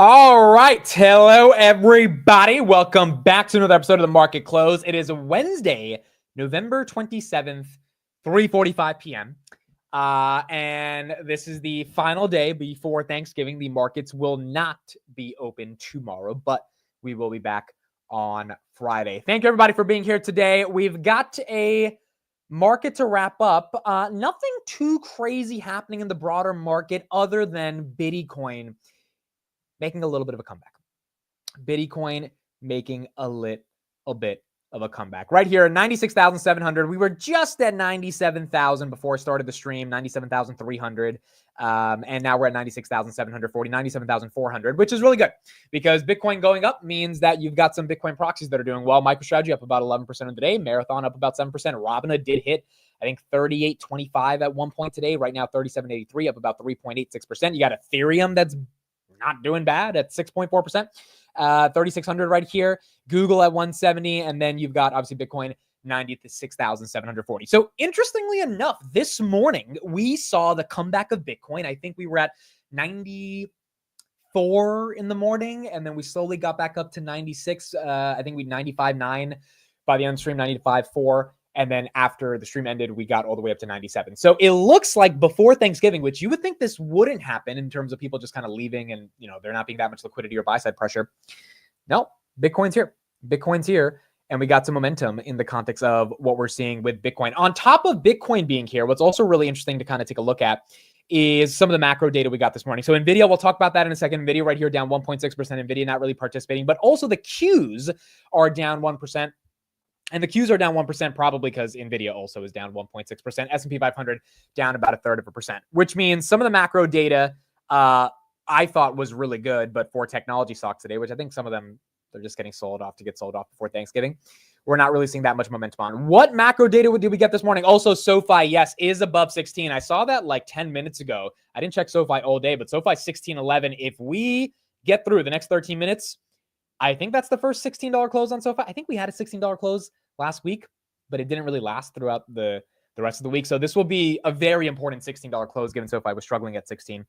All right. Hello, everybody. Welcome back to another episode of The Market Close. It is Wednesday, November 27th, 3:45 p.m. And this is the final day before Thanksgiving. The markets will not be open tomorrow, but we will be back on Friday. Thank you, everybody, for being here today. We've got a market to wrap up. Nothing too crazy happening in the broader market other than Bitcoin making a little bit of a comeback. Bitcoin making a little bit of a comeback. Right here, 96,700. We were just at 97,000 before I started the stream, 97,300. And now we're at 96,740, 97,400, which is really good because Bitcoin going up means that you've got some Bitcoin proxies that are doing well. MicroStrategy up about 11% of the day. Marathon up about 7%. Robinhood did hit, I think, 38.25 at one point today. Right now, 37.83, up about 3.86%. You got Ethereum that's not doing bad at 6.4%. 3,600 right here. Google at 170. And then you've got obviously Bitcoin 96,740. So interestingly enough, this morning we saw the comeback of Bitcoin. I think we were at 94 in the morning, and then we slowly got back up to 96. I think we 95.9 by the end of the stream, 95.4. And then after the stream ended, we got all the way up to 97. So it looks like before Thanksgiving, which you would think this wouldn't happen in terms of people just kind of leaving and, there not being that much liquidity or buy side pressure. No, Bitcoin's here. Bitcoin's here. And we got some momentum in the context of what we're seeing with Bitcoin. On top of Bitcoin being here, what's also really interesting to kind of take a look at is some of the macro data we got this morning. So Nvidia, we'll talk about that in a second. Nvidia right here down 1.6%. Nvidia not really participating, but also the Qs are down 1%. And the Qs are down 1% probably because Nvidia also is down 1.6%. S&P 500 down about 1/3%, which means some of the macro data I thought was really good, but for technology stocks today, which I think some of them, they're just getting sold off to get sold off before Thanksgiving. We're not really seeing that much momentum on. What macro data did we get this morning? Also, SoFi, yes, is above 16. I saw that like 10 minutes ago. I didn't check SoFi all day, but SoFi 16.11. If we get through the next 13 minutes, I think that's the first $16 close on SoFi. I think we had a $16 close last week, but it didn't really last throughout the rest of the week. So this will be a very important $16 close given SoFi was struggling at 16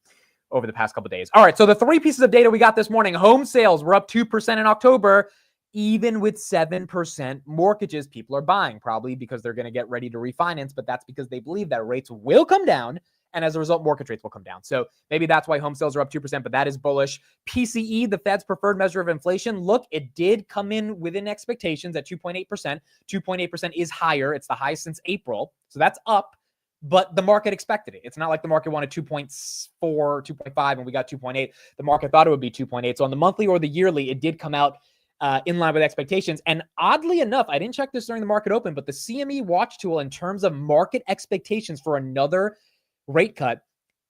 over the past couple of days. All right, so the three pieces of data we got this morning. Home sales were up 2% in October, even with 7% mortgages people are buying, probably because they're going to get ready to refinance, but that's because they believe that rates will come down, and as a result, mortgage rates will come down. So maybe that's why home sales are up 2%, but that is bullish. PCE, the Fed's preferred measure of inflation, look, it did come in within expectations at 2.8%. 2.8% is higher. It's the highest since April, so that's up, but the market expected it. It's not like the market wanted 2.4, 2.5, and we got 2.8. The market thought it would be 2.8. So on the monthly or the yearly, it did come out in line with expectations. And oddly enough, I didn't check this during the market open, but the CME watch tool in terms of market expectations for another rate cut,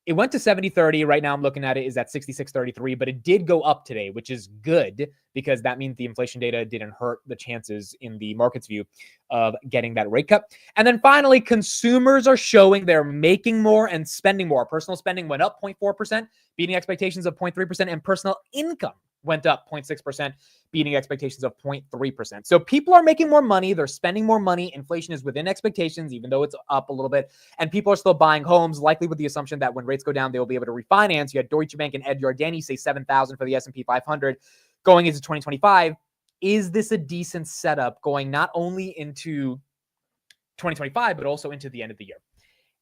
it went to 70.30. Right now I'm looking at it is at 66.33, but it did go up today, which is good because that means the inflation data didn't hurt the chances in the market's view of getting that rate cut. And then finally, consumers are showing they're making more and spending more. Personal spending went up 0.4%, beating expectations of 0.3%, and personal income went up 0.6%, beating expectations of 0.3%. So people are making more money. They're spending more money. Inflation is within expectations, even though it's up a little bit. And people are still buying homes, likely with the assumption that when rates go down, they will be able to refinance. You had Deutsche Bank and Ed Yardeni say 7,000 for the S&P 500 going into 2025. Is this a decent setup going not only into 2025, but also into the end of the year?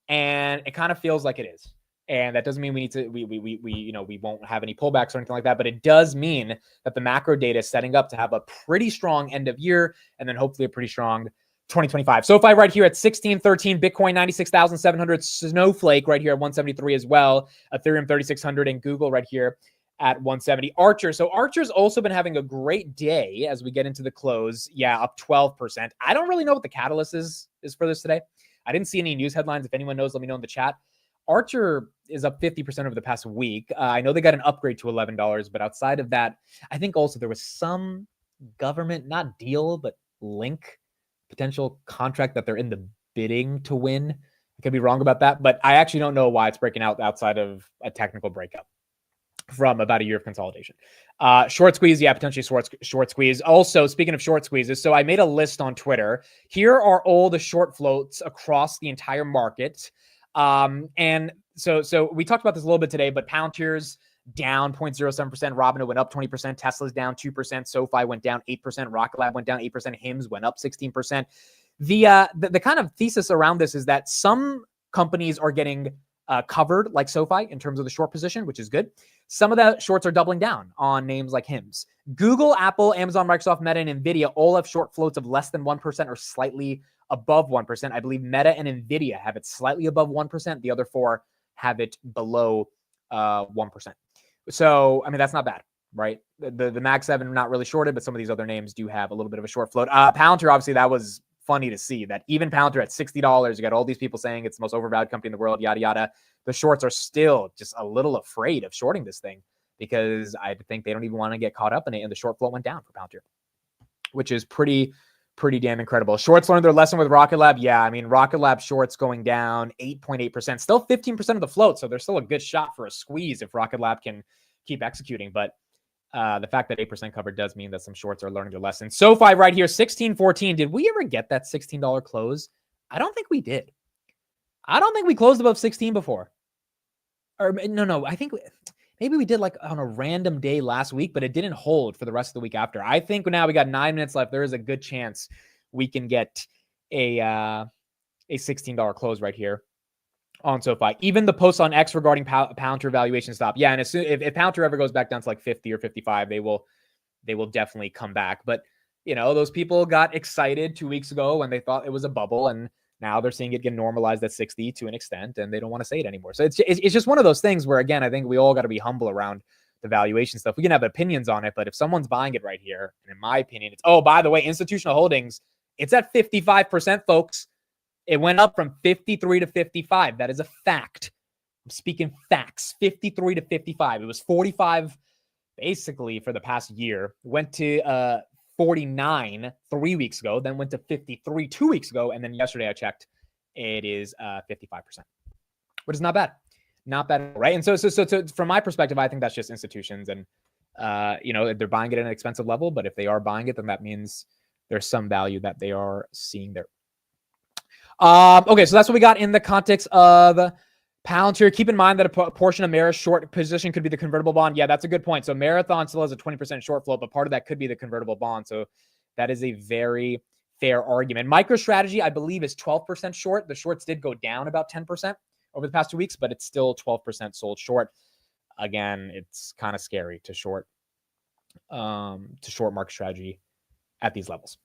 And it kind of feels like it is. And that doesn't mean we need to, we won't have any pullbacks or anything like that, but it does mean that the macro data is setting up to have a pretty strong end of year and then hopefully a pretty strong 2025. SoFi right here at 16.13, Bitcoin 96,700, Snowflake right here at 173 as well, Ethereum 3,600, and Google right here at 170. Archer. So Archer's also been having a great day as we get into the close. Yeah, up 12%. I don't really know what the catalyst is for this today. I didn't see any news headlines. If anyone knows, let me know in the chat. Archer is up 50% over the past week. I know they got an upgrade to $11, but outside of that, I think also there was some government, not deal, but link potential contract that they're in the bidding to win. I could be wrong about that, but I actually don't know why it's breaking out outside of a technical breakup from about a year of consolidation. Short squeeze, yeah, potentially short squeeze. Also, speaking of short squeezes, so I made a list on Twitter. Here are all the short floats across the entire market. And so we talked about this a little bit today, but Palantir's down 0.07%. Robinhood went up 20%. Tesla's down 2%. SoFi went down 8%. Rocket Lab went down 8%. HIMS went up 16%. The kind of thesis around this is that some companies are getting covered, like SoFi, in terms of the short position, which is good. Some of the shorts are doubling down on names like HIMS. Google, Apple, Amazon, Microsoft, Meta, and Nvidia all have short floats of less than 1% or slightly above 1%. I believe Meta and Nvidia have it slightly above 1%. The other four have it below 1%. So, I mean, that's not bad, right? The Mag 7 are not really shorted, but some of these other names do have a little bit of a short float. Palantir, obviously, that was funny to see that even Palantir at $60, you got all these people saying it's the most overvalued company in the world, yada, yada. The shorts are still just a little afraid of shorting this thing because I think they don't even want to get caught up in it. And the short float went down for Palantir, which is pretty damn incredible. Shorts learned their lesson with Rocket Lab. Yeah, I mean, Rocket Lab shorts going down 8.8%, still 15% of the float. So there's still a good shot for a squeeze if Rocket Lab can keep executing. But the fact that 8% covered does mean that some shorts are learning their lesson. SoFi right here, 16.14. Did we ever get that $16 close? I don't think we did. I don't think we closed above 16 before. Or no, I think maybe we did like on a random day last week, but it didn't hold for the rest of the week after. I think now we got 9 minutes left. There is a good chance we can get a $16 close right here on SoFi. Even the post on X regarding Palantir valuation stop. Yeah, and as soon, if Palantir ever goes back down to like 50 or 55, they will definitely come back. But you know, those people got excited 2 weeks ago when they thought it was a bubble, and now they're seeing it get normalized at 60 to an extent, and they don't want to say it anymore. So it's just one of those things where, again, I think we all got to be humble around the valuation stuff. We can have opinions on it, but if someone's buying it right here, and in my opinion, it's, oh, by the way, institutional holdings, it's at 55%, folks. It went up from 53 to 55. That is a fact. I'm speaking facts. 53 to 55. It was 45 basically for the past year. Went to 49 3 weeks ago, then went to 53 2 weeks ago, and then yesterday I checked, it is 55%, which is not bad. Not bad, right? And so from my perspective, I think that's just institutions, and you know, they're buying it at an expensive level, but if they are buying it, then that means there's some value that they are seeing there. Okay, so that's what we got in the context of Palantir. Keep in mind that a portion of Mara's short position could be the convertible bond. Yeah, that's a good point. So Marathon still has a 20% short float, but part of that could be the convertible bond. So that is a very fair argument. MicroStrategy, I believe, is 12% short. The shorts did go down about 10% over the past 2 weeks, but it's still 12% sold short. Again, it's kind of scary to short MicroStrategy at these levels.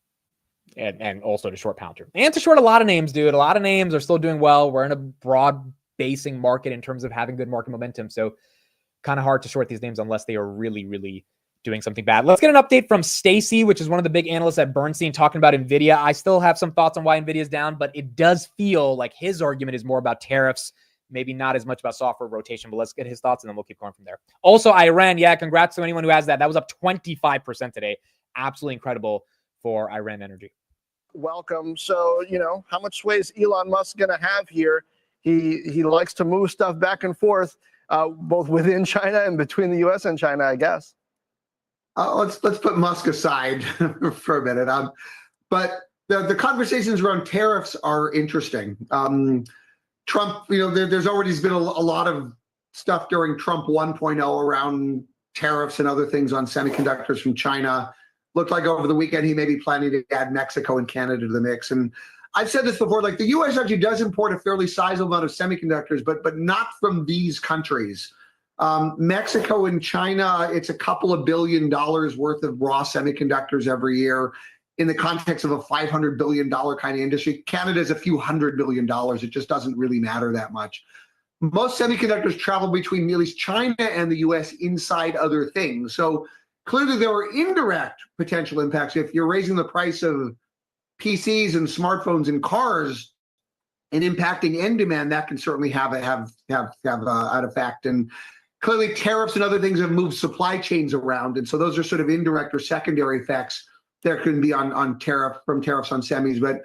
And also to short Palantir. And to short a lot of names, dude. A lot of names are still doing well. We're in a broad basing market in terms of having good market momentum. So kind of hard to short these names unless they are really, really doing something bad. Let's get an update from Stacy, which is one of the big analysts at Bernstein, talking about NVIDIA. I still have some thoughts on why NVIDIA is down, but it does feel like his argument is more about tariffs, maybe not as much about software rotation, but let's get his thoughts and then we'll keep going from there. Also, Iran. Yeah, congrats to anyone who has that. That was up 25% today. Absolutely incredible for Iran Energy. Welcome. So, you know, how much sway is Elon Musk going to have here? He likes to move stuff back and forth, both within China and between the U.S. and China, I guess. Let's put Musk aside for a minute. But the conversations around tariffs are interesting. Trump, you know, there's already been a lot of stuff during Trump 1.0 around tariffs and other things on semiconductors from China. Looked like over the weekend he may be planning to add Mexico and Canada to the mix. And I've said this before, like the U.S. actually does import a fairly sizable amount of semiconductors, but not from these countries. Mexico and China, it's a couple of $1 billion worth of raw semiconductors every year in the context of a $500 billion kind of industry. Canada's a few $100 million. It just doesn't really matter that much. Most semiconductors travel between at least China and the U.S. inside other things. So clearly there are indirect potential impacts. If you're raising the price of PCs and smartphones and cars and impacting end demand, that can certainly have an effect. And clearly tariffs and other things have moved supply chains around. And so those are sort of indirect or secondary effects there can be on tariffs on semis. But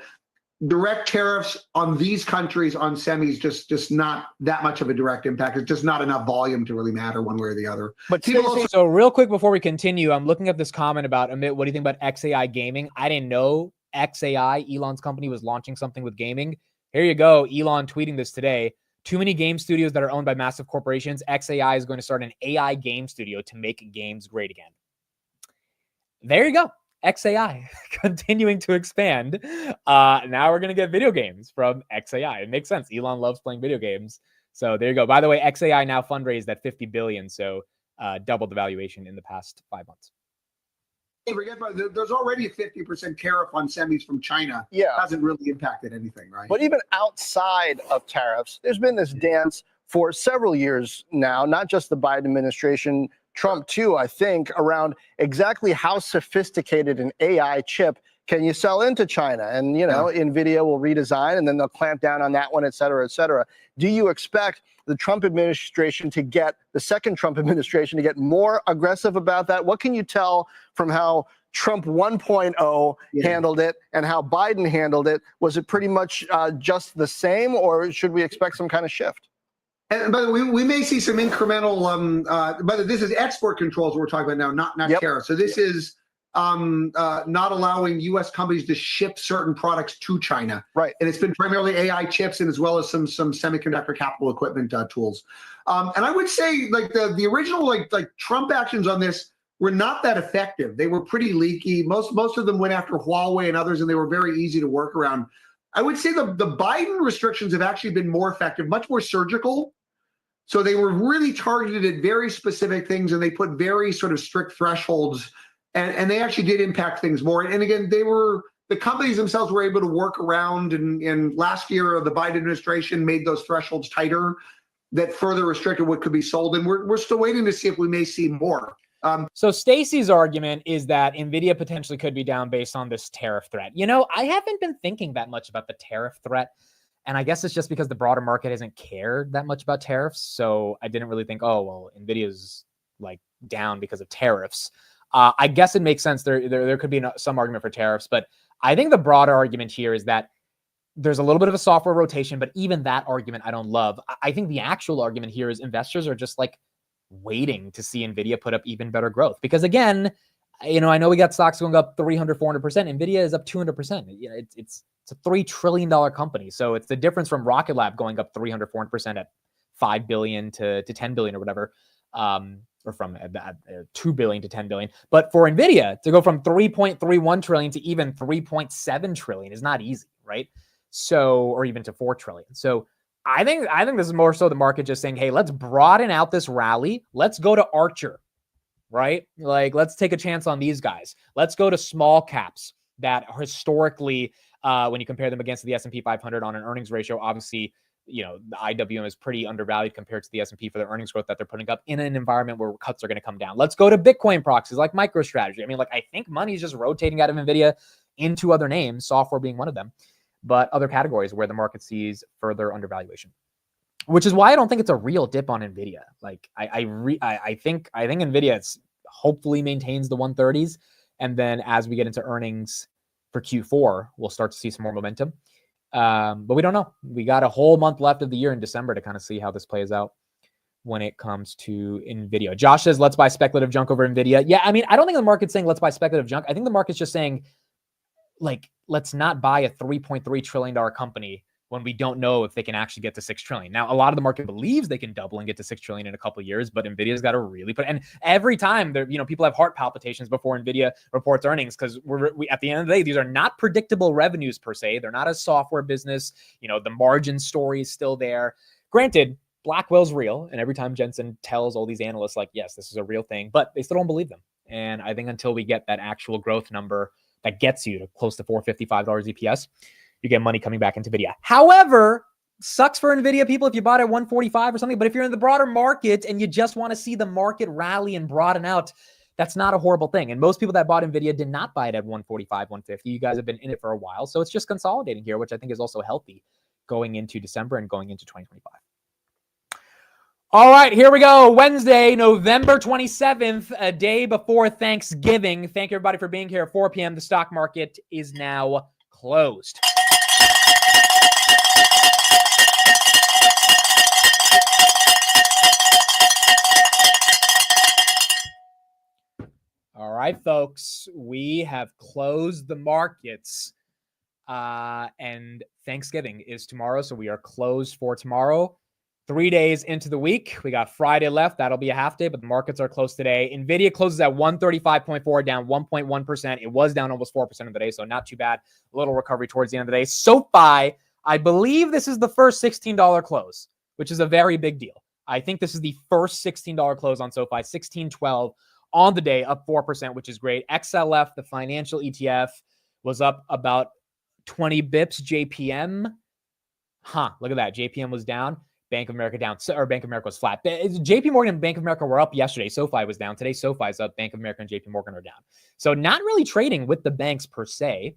direct tariffs on these countries on semis, just not that much of a direct impact. It's just not enough volume to really matter one way or the other. But so real quick before we continue, I'm looking at this comment about Amit. What do you think about XAI gaming? I didn't know XAI, Elon's company, was launching something with gaming. Here you go. Elon tweeting this today. Too many game studios that are owned by massive corporations. XAI is going to start an AI game studio to make games great again. There you go. XAI continuing to expand. Now we're going to get video games from XAI. It makes sense. Elon loves playing video games. So there you go. By the way, XAI now fundraised at $50 billion. So doubled the valuation in the past 5 months. Hey, forget about there's already a 50% tariff on semis from China. Yeah. Hasn't really impacted anything, right? But even outside of tariffs, there's been this dance for several years now, not just the Biden administration, Trump too, I think, around exactly how sophisticated an AI chip can you sell into China? And, you know, Nvidia will redesign and then they'll clamp down on that one, et cetera, et cetera. Do you expect the Trump administration to get, the second Trump administration to get more aggressive about that? What can you tell from how Trump 1.0 handled it and how Biden handled it? Was it pretty much just the same, or should we expect some kind of shift? And by the way, we may see some incremental. By the way, this is export controls we're talking about now, not tariffs. So this is not allowing U.S. companies to ship certain products to China. Right. And it's been primarily AI chips and as well as some semiconductor capital equipment tools. And I would say like the original like Trump actions on this were not that effective. They were pretty leaky. Most of them went after Huawei and others, and they were very easy to work around. I would say the Biden restrictions have actually been more effective, much more surgical. So they were really targeted at very specific things, and they put very sort of strict thresholds, and they actually did impact things more. And again, the companies themselves were able to work around, and last year the Biden administration made those thresholds tighter that further restricted what could be sold. And we're still waiting to see if we may see more. So Stacy's argument is that Nvidia potentially could be down based on this tariff threat. You know, I haven't been thinking that much about the tariff threat. And I guess it's just because the broader market hasn't cared that much about tariffs. So I didn't really think, oh, well, Nvidia's like down because of tariffs. I guess it makes sense. There could be some argument for tariffs, but I think the broader argument here is that there's a little bit of a software rotation, but even that argument I don't love. I think the actual argument here is investors are just like waiting to see Nvidia put up even better growth. Because again, you know, I know we got stocks going up 300, 400%. Nvidia is up 200%. You know, it's a $3 trillion company. So it's the difference from Rocket Lab going up 300, 400% at 5 billion to 10 billion or whatever. Or from 2 billion to 10 billion. But for Nvidia to go from 3.31 trillion to even 3.7 trillion is not easy, right? So, or even to 4 trillion. So I think this is more so the market just saying, hey, let's broaden out this rally. Let's go to Archer, right? Like, let's take a chance on these guys. Let's go to small caps that historically, when you compare them against the S&P 500 on an earnings ratio, obviously, you know, the IWM is pretty undervalued compared to the S&P for their earnings growth that they're putting up in an environment where cuts are going to come down. Let's go to Bitcoin proxies like MicroStrategy. I mean, like, I think money is just rotating out of NVIDIA into other names, software being one of them, but other categories where the market sees further undervaluation, which is why I don't think it's a real dip on NVIDIA. Like, I think NVIDIA hopefully maintains the 130s. And then as we get into earnings for Q4, we'll start to see some more momentum. But we don't know. We got a whole month left of the year in December to kind of see how this plays out when it comes to NVIDIA. Josh says, let's buy speculative junk over NVIDIA. Yeah, I mean, I don't think the market's saying let's buy speculative junk. I think the market's just saying, like, let's not buy a $3.3 trillion company when we don't know if they can actually get to 6 trillion. Now, a lot of the market believes they can double and get to 6 trillion in a couple of years, but NVIDIA's got to really put, and every time there, you know, people have heart palpitations before NVIDIA reports earnings, because we at the end of the day, these are not predictable revenues per se. They're not a software business. You know, the margin story is still there. Granted, Blackwell's real. And every time Jensen tells all these analysts, like, yes, this is a real thing, but they still don't believe them. And I think until we get that actual growth number that gets you to close to $455 EPS, you get money coming back into NVIDIA. However, sucks for NVIDIA people if you bought at 145 or something. But if you're in the broader market and you just want to see the market rally and broaden out, that's not a horrible thing. And most people that bought NVIDIA did not buy it at 145, 150. You guys have been in it for a while. So it's just consolidating here, which I think is also healthy going into December and going into 2025. All right, here we go. Wednesday, November 27th, a day before Thanksgiving. Thank you, everybody, for being here at 4 p.m. The stock market is now closed. All right, folks, we have closed the markets, and Thanksgiving is tomorrow, so we are closed for tomorrow. 3 days into the week. We got Friday left. That'll be a half day, but the markets are closed today. Nvidia closes at 135.4, down 1.1%. It was down almost 4% of the day, so not too bad. A little recovery towards the end of the day. SoFi, I believe this is the first $16 close, which is a very big deal. I think this is the first $16 close on SoFi, 16.12 on the day, up 4%, which is great. XLF, the financial ETF, was up about 20 bips. JPM, look at that. JPM was down. Bank of America down, or Bank of America was flat. JP Morgan and Bank of America were up yesterday. SoFi was down. Today, SoFi's up. Bank of America and JP Morgan are down. So not really trading with the banks per se.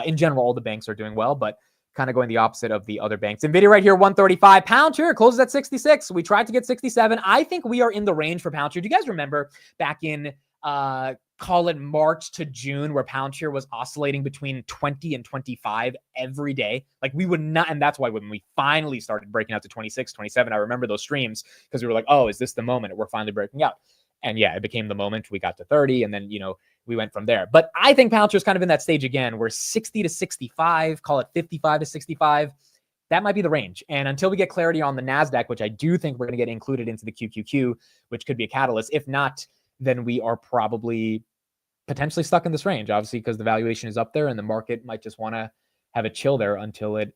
In general, all the banks are doing well, but kind of going the opposite of the other banks. Nvidia right here, 135. Palantir closes at 66. We tried to get 67. I think we are in the range for Palantir. Do you guys remember back in call it March to June, where Palantir was oscillating between 20 and 25 every day? Like we would not, and that's why when we finally started breaking out to 26, 27, I remember those streams because we were like, oh, is this the moment? We're finally breaking out. And yeah, it became the moment. We got to 30 and then, we went from there. But I think Palantir is kind of in that stage again, where 60 to 65, call it 55 to 65, that might be the range. And until we get clarity on the NASDAQ, which I do think we're going to get included into the QQQ, which could be a catalyst. If not, then we are probably potentially stuck in this range, obviously, because the valuation is up there and the market might just want to have a chill there until it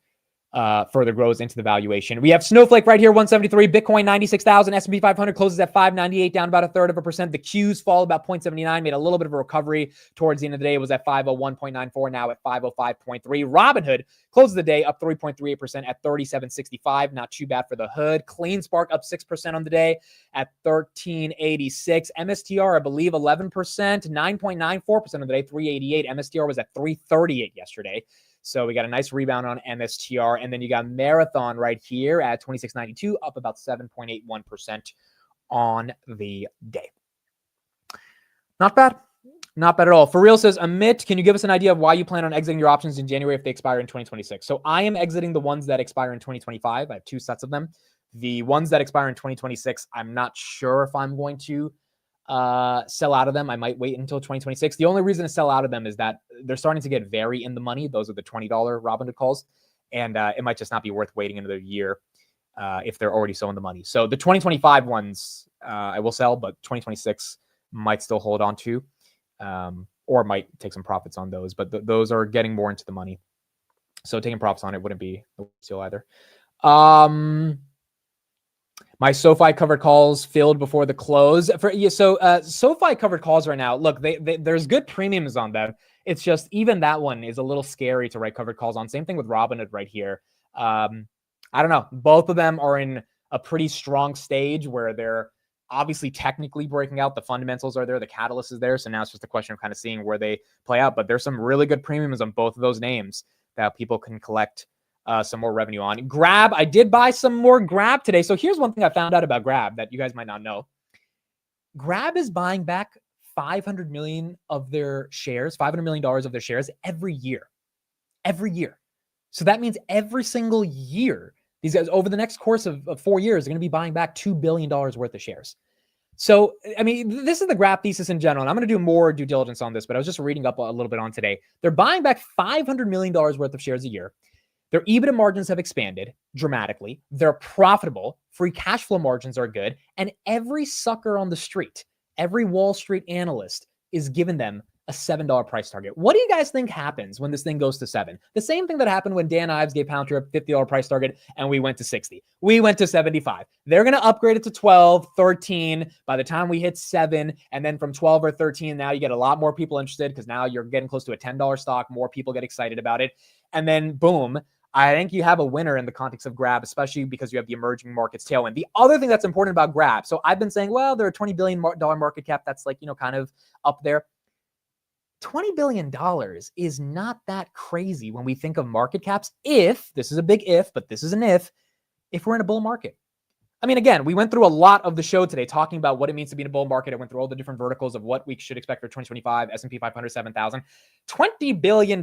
further grows into the valuation. We have Snowflake right here, 173, Bitcoin 96,000, S&P 500 closes at 598, down about 1/3%. The Qs fall about 0.79, made a little bit of a recovery towards the end of the day. It was at 501.94, now at 505.3. Robinhood closes the day up 3.38% at 37.65. Not too bad for the hood. CleanSpark up 6% on the day at 13.86. MSTR, I believe 11%, 9.94% of the day, 3.88. MSTR was at 3.38 yesterday. So we got a nice rebound on MSTR. And then you got Marathon right here at 26.92, up about 7.81% on the day. Not bad. Not bad at all. For real says, Amit, can you give us an idea of why you plan on exiting your options in January if they expire in 2026? So I am exiting the ones that expire in 2025. I have 2 sets of them. The ones that expire in 2026, I'm not sure if I'm going to sell out of them. I might wait until 2026. The only reason to sell out of them is that they're starting to get very in the money. Those are the $20 Robinhood calls. And it might just not be worth waiting another year if they're already so in the money. So the 2025 ones I will sell, but 2026 might still hold on to, or might take some profits on those. But those are getting more into the money. So taking profits on it wouldn't be a steal either. My SoFi covered calls filled before the close. SoFi covered calls right now. Look, there's good premiums on them. It's just even that one is a little scary to write covered calls on. Same thing with Robinhood right here. I don't know. Both of them are in a pretty strong stage where they're obviously technically breaking out. The fundamentals are there. The catalyst is there. So now it's just a question of kind of seeing where they play out. But there's some really good premiums on both of those names that people can collect some more revenue on. Grab, I did buy some more Grab today. So here's one thing I found out about Grab that you guys might not know. Grab is buying back $500 million of their shares, $500 million of their shares every year. So that means every single year, these guys over the next course of 4 years are going to be buying back $2 billion worth of shares. So, I mean, this is the Grab thesis in general. And I'm going to do more due diligence on this, but I was just reading up a little bit on today. They're buying back $500 million worth of shares a year. Their EBITDA margins have expanded dramatically. They're profitable. Free cash flow margins are good. And every sucker on the street, every Wall Street analyst is giving them a $7 price target. What do you guys think happens when this thing goes to 7? The same thing that happened when Dan Ives gave Palantir a $50 price target and we went to 60. We went to 75. They're going to upgrade it to 12, 13 by the time we hit 7. And then from 12 or 13, now you get a lot more people interested because now you're getting close to a $10 stock. More people get excited about it. And then boom, I think you have a winner in the context of Grab, especially because you have the emerging markets tailwind. The other thing that's important about Grab, so I've been saying, well, they're a $20 billion market cap. That's like, kind of up there. $20 billion is not that crazy when we think of market caps. If, this is a big if, but this is an if we're in a bull market. I mean, again, we went through a lot of the show today talking about what it means to be in a bull market. I went through all the different verticals of what we should expect for 2025, S&P 500, 7,000. $20 billion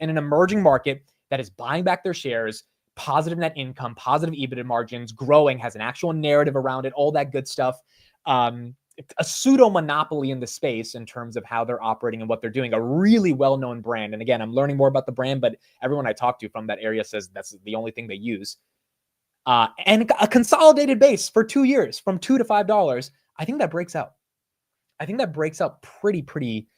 in an emerging market that is buying back their shares, positive net income, positive EBITDA margins, growing, has an actual narrative around it, all that good stuff. A pseudo monopoly in the space in terms of how they're operating and what they're doing. A really well-known brand. And again, I'm learning more about the brand, but everyone I talk to from that area says that's the only thing they use. and a consolidated base for 2 years from $2 to $5, I think that breaks out. I think that breaks out pretty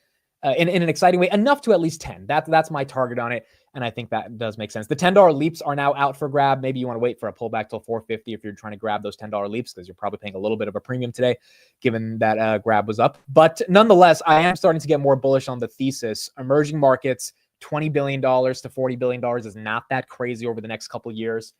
in an exciting way, enough to at least 10. That's my target on it, and I think that does make sense. The $10 leaps are now out for grab. Maybe you want to wait for a pullback till 450 if you're trying to grab those $10 leaps, because you're probably paying a little bit of a premium today, given that grab was up. But nonetheless, I am starting to get more bullish on the thesis. Emerging markets, $20 billion to $40 billion is not that crazy over the next couple of years.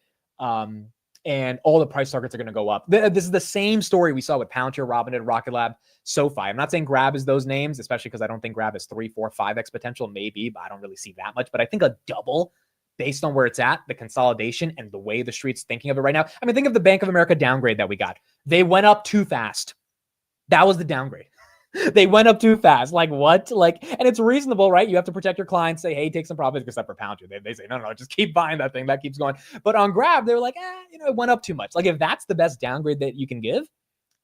And all the price targets are going to go up. This is the same story we saw with Palantir, Robinhood, Rocket Lab, SoFi. I'm not saying Grab is those names, especially because I don't think Grab is 3, 4, 5x potential, maybe, but I don't really see that much. But I think a double based on where it's at, the consolidation and the way the street's thinking of it right now. I mean, think of the Bank of America downgrade that we got. They went up too fast. That was the downgrade. They went up too fast. Like what? And it's reasonable, right? You have to protect your clients, say, hey, take some profits, except for Palantir. They say, no, just keep buying that thing. That keeps going. But on Grab, they were like, it went up too much. Like if that's the best downgrade that you can give,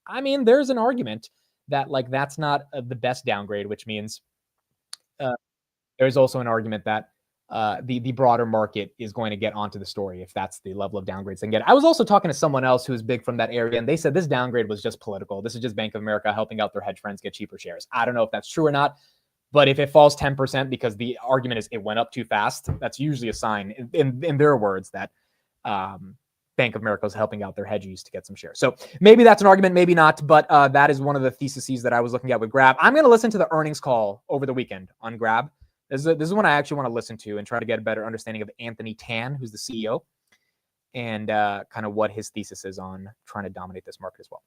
I mean, there's an argument that that's not the best downgrade, which means there's also an argument that the broader market is going to get onto the story if that's the level of downgrades they can get. I was also talking to someone else who is big from that area, and they said this downgrade was just political. This is just Bank of America helping out their hedge friends get cheaper shares. I don't know if that's true or not, but if it falls 10% because the argument is it went up too fast, that's usually a sign, in their words, that Bank of America is helping out their hedgies to get some shares. So maybe that's an argument, maybe not, but that is one of the theses that I was looking at with Grab. I'm going to listen to the earnings call over the weekend on Grab. This is one I actually want to listen to and try to get a better understanding of Anthony Tan, who's the CEO, and kind of what his thesis is on trying to dominate this market as well.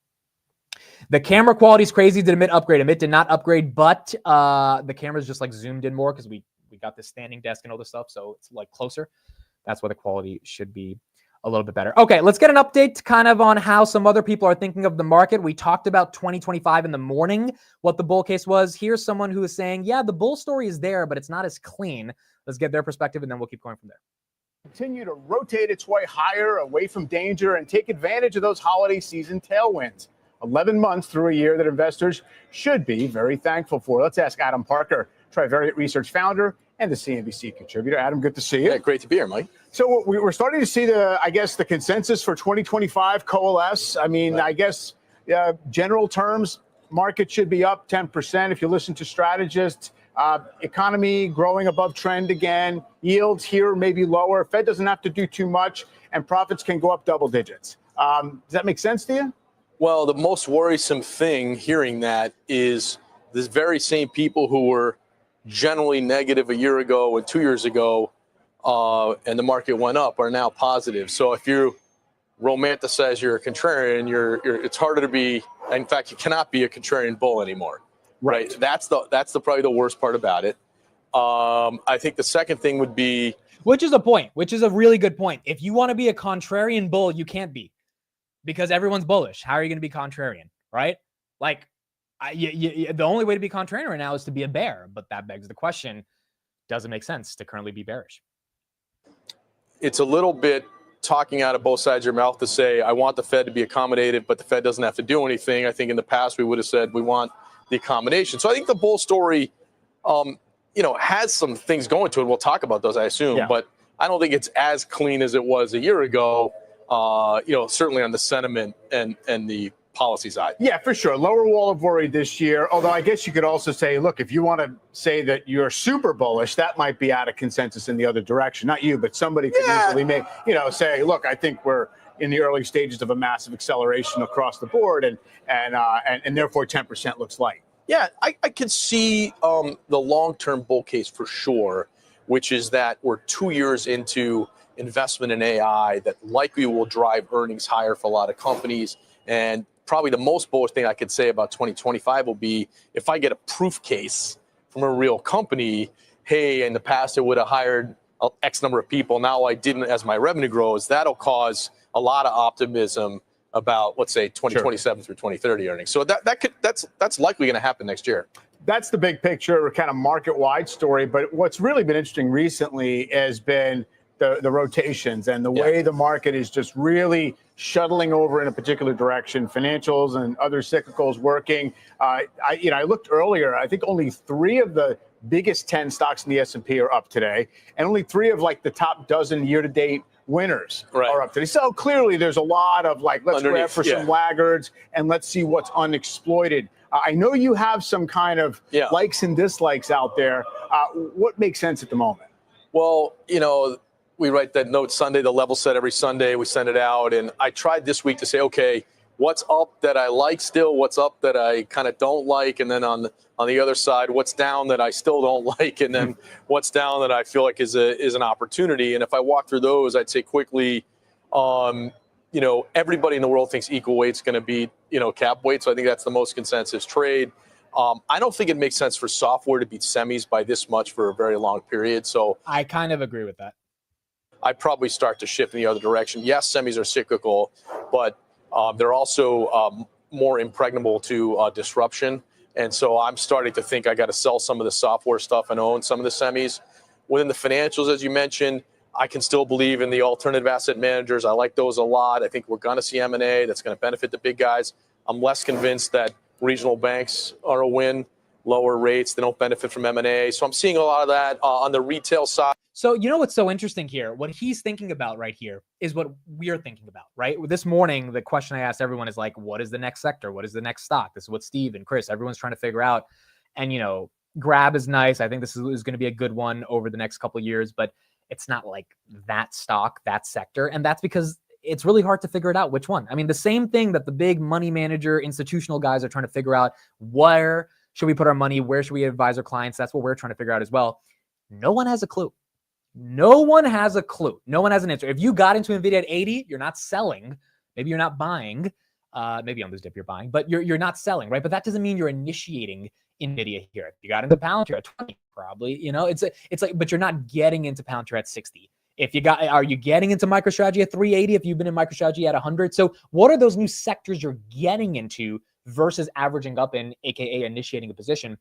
The camera quality is crazy. Did Amit upgrade? Amit did not upgrade, but the camera's just zoomed in more because we got this standing desk and all this stuff, so it's closer. That's why the quality should be a little bit better. Okay, let's get an update kind of on how some other people are thinking of the market. We talked about 2025 in the morning, what the bull case was. Here's someone who is saying, yeah, the bull story is there, but it's not as clean. Let's get their perspective, and then we'll keep going from there. Continue to rotate its way higher, away from danger, and take advantage of those holiday season tailwinds. 11 months through a year that investors should be very thankful for. Let's ask Adam Parker, Trivariate Research founder and the CNBC contributor. Adam, good to see you. Yeah, great to be here, Mike. So we're starting to see the consensus for 2025 coalesce. I mean, right. I guess general terms, market should be up 10%. If you listen to strategists, economy growing above trend again, yields here maybe lower. Fed doesn't have to do too much, and profits can go up double digits. Does that make sense to you? Well, the most worrisome thing hearing that is this very same people who were generally negative a year ago and 2 years ago, and the market went up, are now positive. So if you romanticize you're a contrarian, it's harder to be. In fact, you cannot be a contrarian bull anymore. Right. That's probably the worst part about it. I think the second thing would be, which is a really good point. If you want to be a contrarian bull, you can't be, because everyone's bullish. How are you going to be contrarian, right? The only way to be contrarian right now is to be a bear, but that begs the question, does it make sense to currently be bearish? It's a little bit talking out of both sides of your mouth to say, I want the Fed to be accommodative, but the Fed doesn't have to do anything. I think in the past we would have said we want the accommodation. So I think the bull story, has some things going to it. We'll talk about those, I assume, but I don't think it's as clean as it was a year ago, certainly on the sentiment and the policy side. Yeah, for sure. Lower wall of worry this year. Although I guess you could also say, look, if you want to say that you're super bullish, that might be out of consensus in the other direction. Not you, but somebody could easily make, say, look, I think we're in the early stages of a massive acceleration across the board, and therefore 10% looks light. Yeah, I could see the long-term bull case for sure, which is that we're 2 years into investment in AI that likely will drive earnings higher for a lot of companies. And probably the most bullish thing I could say about 2025 will be if I get a proof case from a real company, hey, in the past I would have hired X number of people, now I didn't as my revenue grows, that'll cause a lot of optimism about, let's say, 2027 through 2030 earnings. So that's likely going to happen next year. That's the big picture, kind of market-wide story. But what's really been interesting recently has been the rotations and the way the market is just really shuttling over in a particular direction. Financials and other cyclicals working. I looked earlier. I think only 3 of the biggest 10 stocks in the S&P are up today, and only 3 of the top dozen year-to-date winners Right. are up today. So clearly there's a lot of like, let's grab Underneath, for some yeah. laggards and let's see what's unexploited. I know you have some kind of likes and dislikes out there. What makes sense at the moment? Well, we write that note Sunday, the level set every Sunday. We send it out. And I tried this week to say, okay, what's up that I like still? What's up that I kind of don't like? And then on the other side, what's down that I still don't like? And then what's down that I feel like is an opportunity? And if I walk through those, I'd say quickly, everybody in the world thinks equal weight's going to beat, cap weight. So I think that's the most consensus trade. I don't think it makes sense for software to beat semis by this much for a very long period. So I kind of agree with that. I'd probably start to shift in the other direction. Yes, semis are cyclical, but they're also more impregnable to disruption. And so I'm starting to think I got to sell some of the software stuff and own some of the semis. Within the financials, as you mentioned, I can still believe in the alternative asset managers. I like those a lot. I think we're going to see M&A that's going to benefit the big guys. I'm less convinced that regional banks are a win. Lower rates, they don't benefit from M&A. So I'm seeing a lot of that on the retail side. So you know what's so interesting here? What he's thinking about right here is what we're thinking about, right? This morning, the question I asked everyone is like, what is the next sector? What is the next stock? This is what Steve and Chris, everyone's trying to figure out. And, Grab is nice. I think this is going to be a good one over the next couple of years, but it's not like that stock, that sector. And that's because it's really hard to figure it out which one. I mean, the same thing that the big money manager, institutional guys are trying to figure out, where should we put our money? Where should we advise our clients? That's what we're trying to figure out as well. No one has a clue. No one has a clue. No one has an answer. If you got into Nvidia at 80, you're not selling. Maybe you're not buying. Maybe on this dip you're buying, but you're not selling, right? But that doesn't mean you're initiating Nvidia here. If you got into Palantir at 20, probably, it's like, but you're not getting into Palantir at 60. Are you getting into MicroStrategy at 380 if you've been in MicroStrategy at 100? So what are those new sectors you're getting into versus averaging up in, aka initiating a position?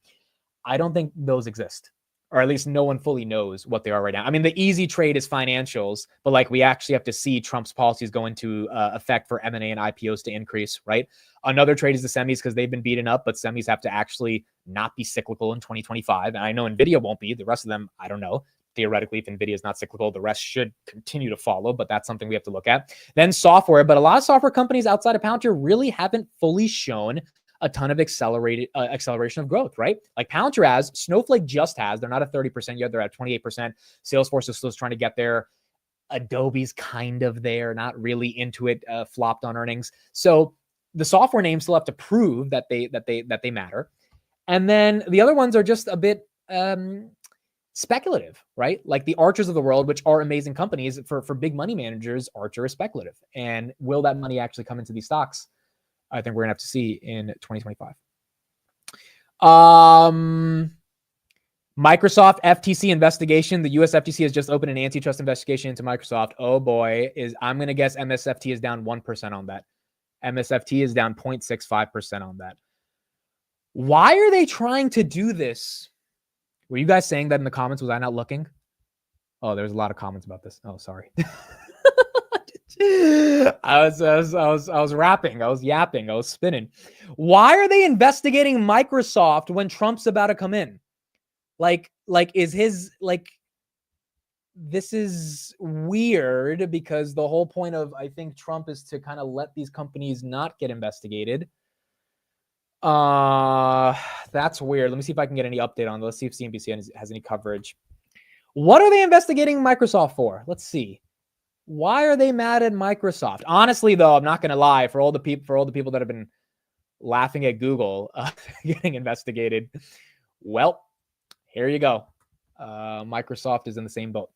I don't think those exist, or at least no one fully knows what they are right now. I mean, the easy trade is financials, but like we actually have to see Trump's policies go into effect for M&A and IPOs to increase, right? Another trade is the semis because they've been beaten up, but semis have to actually not be cyclical in 2025. And I know Nvidia won't be. The rest of them, I don't know. Theoretically, if Nvidia is not cyclical, the rest should continue to follow, but that's something we have to look at. Then software, but a lot of software companies outside of Palantir really haven't fully shown a ton of acceleration of growth, right? Like Palantir has, Snowflake just has. They're not at 30% yet. They're at 28%. Salesforce is still trying to get there. Adobe's kind of there, not really into it, flopped on earnings. So the software names still have to prove that they matter. And then the other ones are just a bit speculative, right? Like the Archers of the world, which are amazing companies for big money managers. Archer is speculative. And will that money actually come into these stocks? I think we're gonna have to see in 2025. Microsoft FTC investigation. The US FTC has just opened an antitrust investigation into Microsoft. Oh boy, I'm gonna guess MSFT is down 1% on that. MSFT is down 0.65% on that. Why are they trying to do this? Were you guys saying that in the comments? Was I not looking? Oh, there's a lot of comments about this. Oh, sorry. I was rapping, I was yapping, I was spinning. Why are they investigating Microsoft when Trump's about to come in? This is weird because the whole point of, I think, Trump is to kind of let these companies not get investigated. That's weird. Let me see if I can get any update on this. Let's see if CNBC has any coverage. What are they investigating Microsoft for? Let's see. Why are they mad at Microsoft? Honestly, though, I'm not going to lie. For all the people that have been laughing at Google getting investigated, well, here you go. Microsoft is in the same boat.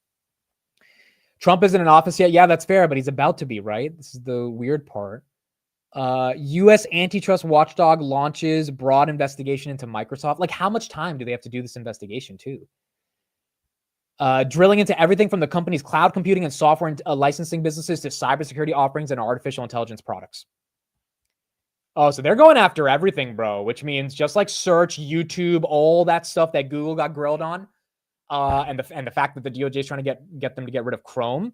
Trump isn't in office yet. Yeah, that's fair, but he's about to be, right? This is the weird part. U.S. antitrust watchdog launches broad investigation into Microsoft. Like, how much time do they have to do this investigation too? Drilling into everything from the company's cloud computing and software licensing businesses to cybersecurity offerings and artificial intelligence products. Oh, so they're going after everything, bro, which means just like search, YouTube, all that stuff that Google got grilled on, and the fact that the DOJ is trying to get them to get rid of Chrome.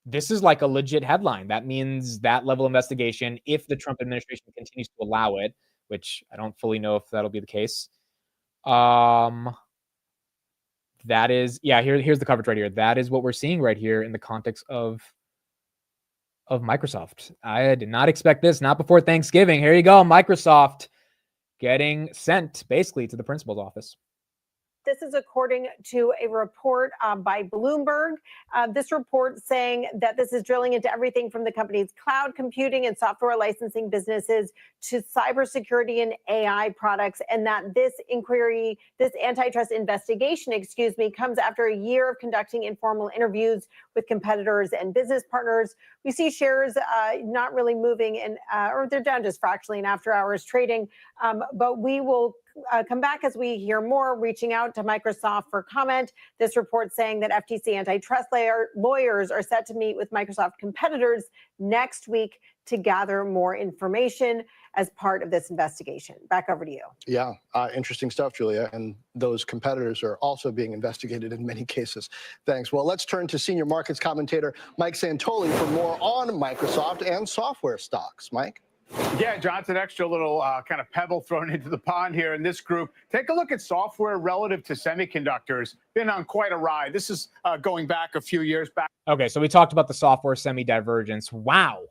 This is like a legit headline. That means that level of investigation, if the Trump administration continues to allow it, which I don't fully know if that'll be the case. That is, yeah, here's the coverage right here. That is what we're seeing right here in the context of Microsoft. I did not expect this, not before Thanksgiving. Here you go, Microsoft getting sent basically to the principal's office. This is according to a report by Bloomberg. This report saying that this is drilling into everything from the company's cloud computing and software licensing businesses to cybersecurity and AI products, and that this inquiry, this antitrust investigation, comes after a year of conducting informal interviews with competitors and business partners. We see shares not really moving, or they're down just fractionally in after-hours trading, but we will come back as we hear more, reaching out to Microsoft for comment. This report saying that FTC antitrust lawyers are set to meet with Microsoft competitors next week to gather more information as part of this investigation. Back over to you. Yeah, interesting stuff, Julia. And those competitors are also being investigated in many cases. Thanks. Well, let's turn to senior markets commentator Mike Santoli for more on Microsoft and software stocks. Mike? Yeah, Johnson, extra little kind of pebble thrown into the pond here in this group. Take a look at software relative to semiconductors. Been on quite a ride. This is going back a few years back. Okay, so we talked about the software semi-divergence. Wow.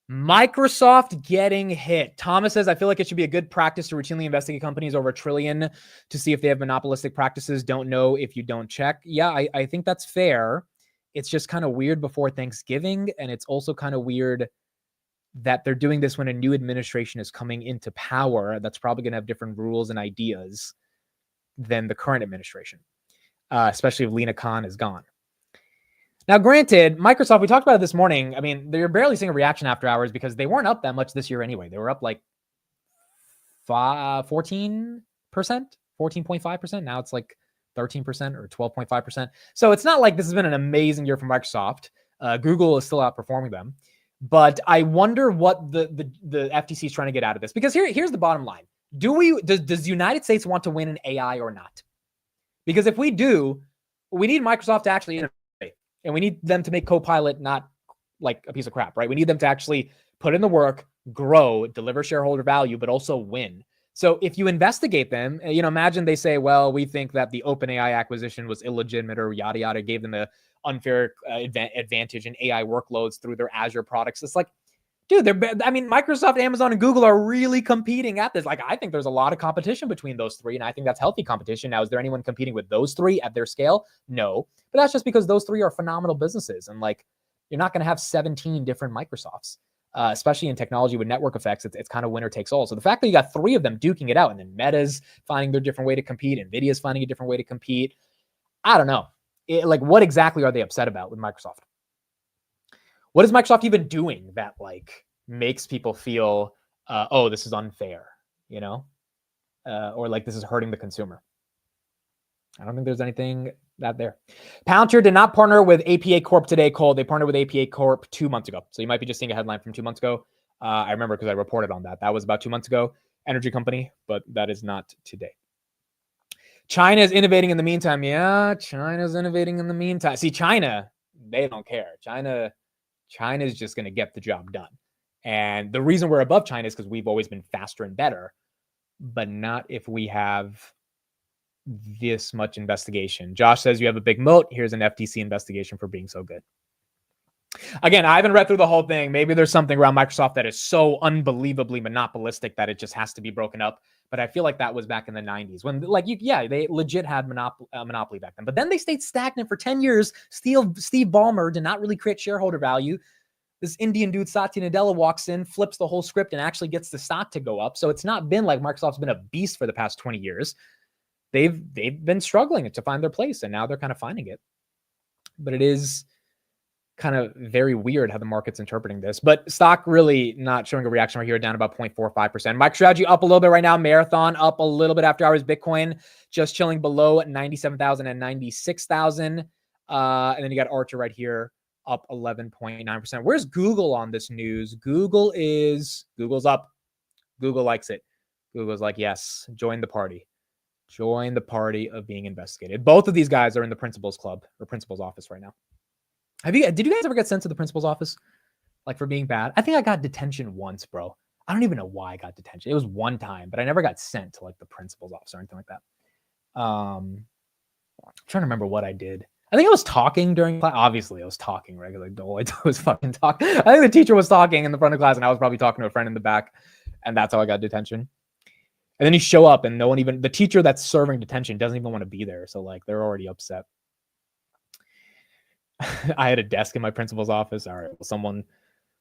Microsoft getting hit. Thomas says, I feel like it should be a good practice to routinely investigate companies over $1 trillion to see if they have monopolistic practices. Don't know if you don't check. Yeah, I think that's fair. It's just kind of weird before Thanksgiving, and it's also kind of weird that they're doing this when a new administration is coming into power that's probably going to have different rules and ideas than the current administration, especially if Lena Khan is gone. Now, granted, Microsoft, we talked about it this morning. I mean, they're barely seeing a reaction after hours because they weren't up that much this year anyway. They were up like 14%, 14.5%. Now it's like 13% or 12.5%. So it's not like this has been an amazing year for Microsoft. Google is still outperforming them. But I wonder what the FTC is trying to get out of this. Because here's the bottom line. Does the United States want to win in AI or not? Because if we do, we need Microsoft to actually innovate. And we need them to make Copilot not like a piece of crap, right? We need them to actually put in the work, grow, deliver shareholder value, but also win. So if you investigate them, imagine they say, well, we think that the OpenAI acquisition was illegitimate or yada, yada, gave them an unfair advantage in AI workloads through their Azure products. It's like, dude, Microsoft, Amazon, and Google are really competing at this. Like, I think there's a lot of competition between those three, and I think that's healthy competition. Now, is there anyone competing with those three at their scale? No, but that's just because those three are phenomenal businesses. And like, you're not going to have 17 different Microsofts. Especially in technology with network effects, it's kind of winner takes all. So the fact that you got three of them duking it out, and then Meta's finding their different way to compete, Nvidia's finding a different way to compete, I don't know. What exactly are they upset about with Microsoft? What is Microsoft even doing that like makes people feel, oh, this is unfair, or like this is hurting the consumer? I don't think there's anything that there. Palantir did not partner with APA Corp today, Cole. They partnered with APA Corp 2 months ago. So you might be just seeing a headline from 2 months ago. I remember because I reported on that. That was about 2 months ago. Energy company, but that is not today. China is innovating in the meantime. Yeah, China's innovating in the meantime. See, China, they don't care. China's just going to get the job done. And the reason we're above China is because we've always been faster and better, but not if we have this much investigation. Josh says you have a big moat. Here's an FTC investigation for being so good. Again, I haven't read through the whole thing. Maybe there's something around Microsoft that is so unbelievably monopolistic that it just has to be broken up. But I feel like that was back in the 90s when, they legit had monopoly back then. But then they stayed stagnant for 10 years. Steve Ballmer did not really create shareholder value. This Indian dude, Satya Nadella, walks in, flips the whole script, and actually gets the stock to go up. So it's not been like Microsoft's been a beast for the past 20 years. They've been struggling to find their place, and now they're kind of finding it. But it is kind of very weird how the market's interpreting this. But stock really not showing a reaction right here, down about 0.45%. MicroStrategy up a little bit right now. Marathon up a little bit after hours. Bitcoin just chilling below 97,000 and 96,000. And then you got Archer right here up 11.9%. Where's Google on this news? Google's up. Google likes it. Google's like, yes, join the party. Join the party of being investigated. Both of these guys are in the principal's club or principal's office right now. Did you guys ever get sent to the principal's office? Like for being bad? I think I got detention once, bro. I don't even know why I got detention. It was one time, but I never got sent to like the principal's office or anything like that. trying to remember what I did. I think I was talking during class. Obviously, I was talking, right? Like the whole I was fucking talking. I think the teacher was talking in the front of class, and I was probably talking to a friend in the back, and that's how I got detention. And then you show up, and no one even the teacher that's serving detention doesn't even want to be there. So like they're already upset. I had a desk in my principal's office. All right, well,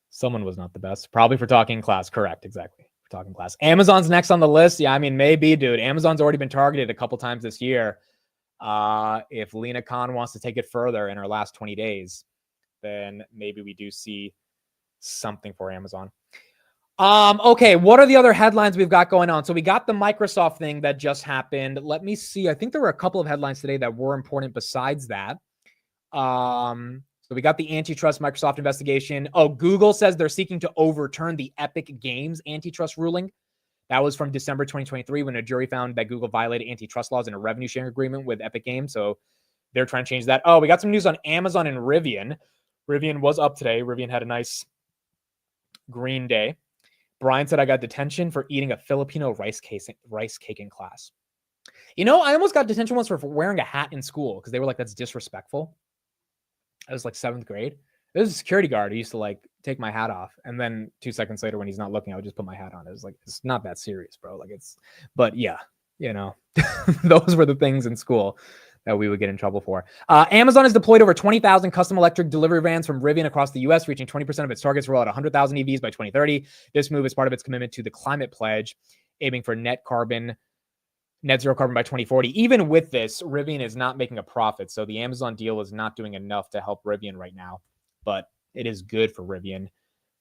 someone was not the best. Probably for talking in class. Correct, exactly. For talking class. Amazon's next on the list. Yeah, I mean maybe, dude. Amazon's already been targeted a couple times this year. If Lena Khan wants to take it further in her last 20 days, then maybe we do see something for Amazon. Okay, what are the other headlines we've got going on? So we got the Microsoft thing that just happened. Let me see. I think there were a couple of headlines today that were important besides that. So we got the antitrust Microsoft investigation. Oh, Google says they're seeking to overturn the Epic Games antitrust ruling. That was from December 2023 when a jury found that Google violated antitrust laws in a revenue sharing agreement with Epic Games. So they're trying to change that. Oh, we got some news on Amazon and Rivian. Rivian was up today. Rivian had a nice green day. Brian said I got detention for eating a Filipino rice cake in class. You know, I almost got detention once for wearing a hat in school because they were like, that's disrespectful. I was like 7th grade. There was a security guard who used to like take my hat off. And then 2 seconds later, when he's not looking, I would just put my hat on. It was like, it's not that serious, bro. Like but yeah, you know, those were the things in school that we would get in trouble for. Amazon has deployed over 20,000 custom electric delivery vans from Rivian across the U.S., reaching 20% of its targets to roll out 100,000 EVs by 2030. This move is part of its commitment to the climate pledge, aiming for net zero carbon by 2040. Even with this, Rivian is not making a profit. So the Amazon deal is not doing enough to help Rivian right now. But it is good for Rivian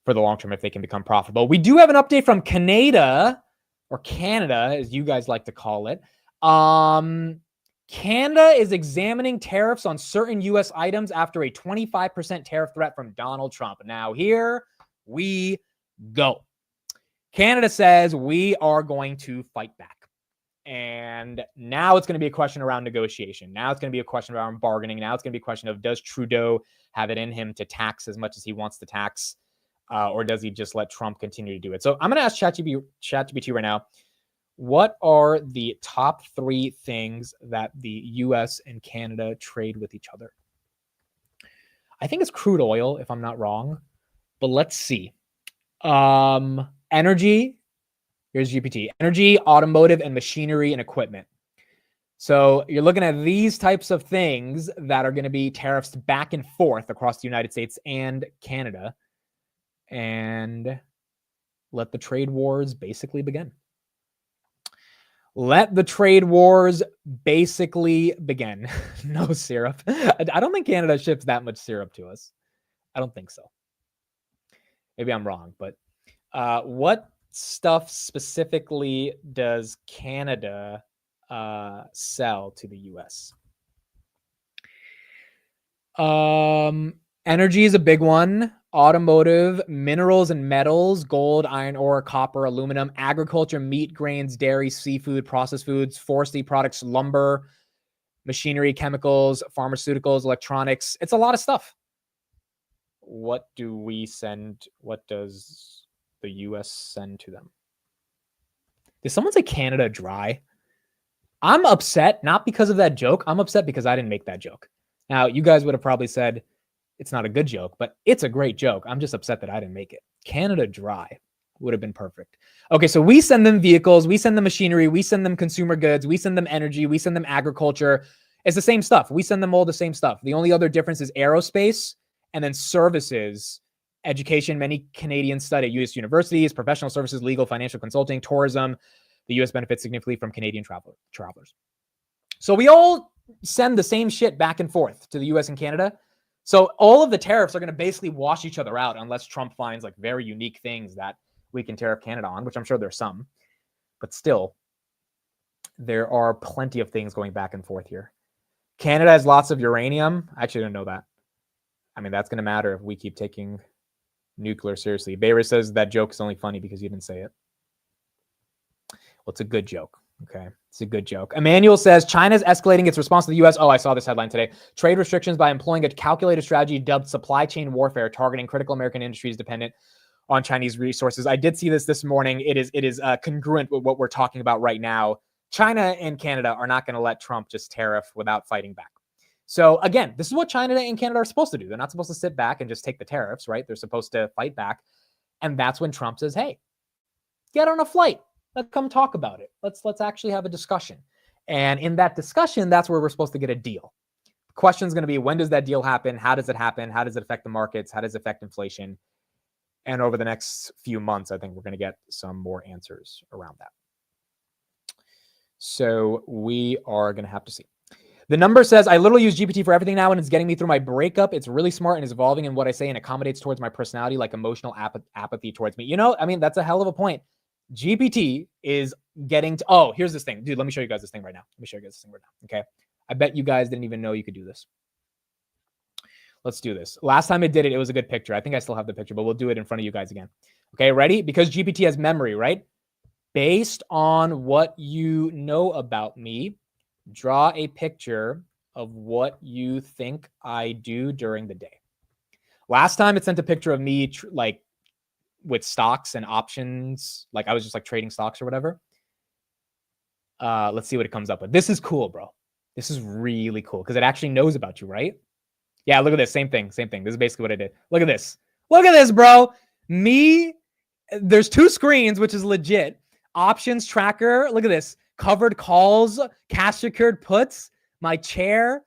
for the long term if they can become profitable. We do have an update from Canada, or Canada, as you guys like to call it. Canada is examining tariffs on certain U.S. items after a 25% tariff threat from Donald Trump. Now, here we go. Canada says we are going to fight back. And now it's going to be a question around negotiation. Now it's going to be a question around bargaining. Now it's going to be a question of, does Trudeau have it in him to tax as much as he wants to tax? Or does he just let Trump continue to do it? So I'm going to ask ChatGPT right now, what are the top 3 things that the US and Canada trade with each other? I think it's crude oil, if I'm not wrong. But let's see. Energy. Here's GPT. Energy, automotive, and machinery and equipment. So you're looking at these types of things that are going to be tariffs back and forth across the United States and Canada. And let the trade wars basically begin. Let the trade wars basically begin. No syrup. I don't think Canada ships that much syrup to us. I don't think so. Maybe I'm wrong, but what stuff specifically does Canada sell to the US? Energy is a big one. Automotive, minerals and metals, gold, iron ore, copper, aluminum, agriculture, meat, grains, dairy, seafood, processed foods, forestry products, lumber, machinery, chemicals, pharmaceuticals, electronics. It's a lot of stuff. What do we send? What does the US send to them? Did someone say Canada dry? I'm upset, not because of that joke. I'm upset because I didn't make that joke. Now, you guys would have probably said it's not a good joke, but it's a great joke. I'm just upset that I didn't make it. Canada dry would have been perfect. Okay, so we send them vehicles, we send them machinery, we send them consumer goods, we send them energy, we send them agriculture. It's the same stuff. We send them all the same stuff. The only other difference is aerospace and then services, education. Many Canadians study at U.S. universities, professional services, legal, financial consulting, tourism. The U.S. benefits significantly from Canadian travelers. So we all send the same shit back and forth to the U.S. and Canada. So all of the tariffs are going to basically wash each other out unless Trump finds like very unique things that we can tariff Canada on, which I'm sure there's some. But still, there are plenty of things going back and forth here. Canada has lots of uranium. I actually didn't know that. I mean, that's going to matter if we keep taking nuclear seriously. Bayra says that joke is only funny because you didn't say it. Well, it's a good joke. Okay, it's a good joke. Emmanuel says China's escalating its response to the U.S. Oh, I saw this headline today. Trade restrictions by employing a calculated strategy dubbed supply chain warfare, targeting critical American industries dependent on Chinese resources. I did see this morning. It is congruent with what we're talking about right now. China and Canada are not going to let Trump just tariff without fighting back. So again, this is what China and Canada are supposed to do. They're not supposed to sit back and just take the tariffs, right? They're supposed to fight back. And that's when Trump says, hey, get on a flight. Let's come talk about it. Let's actually have a discussion. And in that discussion, that's where we're supposed to get a deal. The question is going to be, when does that deal happen? How does it happen? How does it affect the markets? How does it affect inflation? And over the next few months, I think we're going to get some more answers around that. So we are going to have to see. The number says, I literally use GPT for everything now, and it's getting me through my breakup. It's really smart and is evolving in what I say and accommodates towards my personality, like emotional apathy towards me. You know, I mean, that's a hell of a point. GPT is getting to, oh, here's this thing. Dude, let me show you guys this thing right now. Okay. I bet you guys didn't even know you could do this. Let's do this. Last time it did it, it was a good picture. I think I still have the picture, but we'll do it in front of you guys again. Okay, ready? Because GPT has memory, right? Based on what you know about me, draw a picture of what you think I do during the day. Last time it sent a picture of me like with stocks and options, like I was just like trading stocks or whatever. Let's see what it comes up with. This is cool, bro. This is really cool because it actually knows about you, right? Yeah, look at this. Same thing. This is basically what I did. Look at this. Look at this, bro. Me, there's two screens, which is legit. Options tracker. Look at this. Covered calls, cash secured puts, my chair.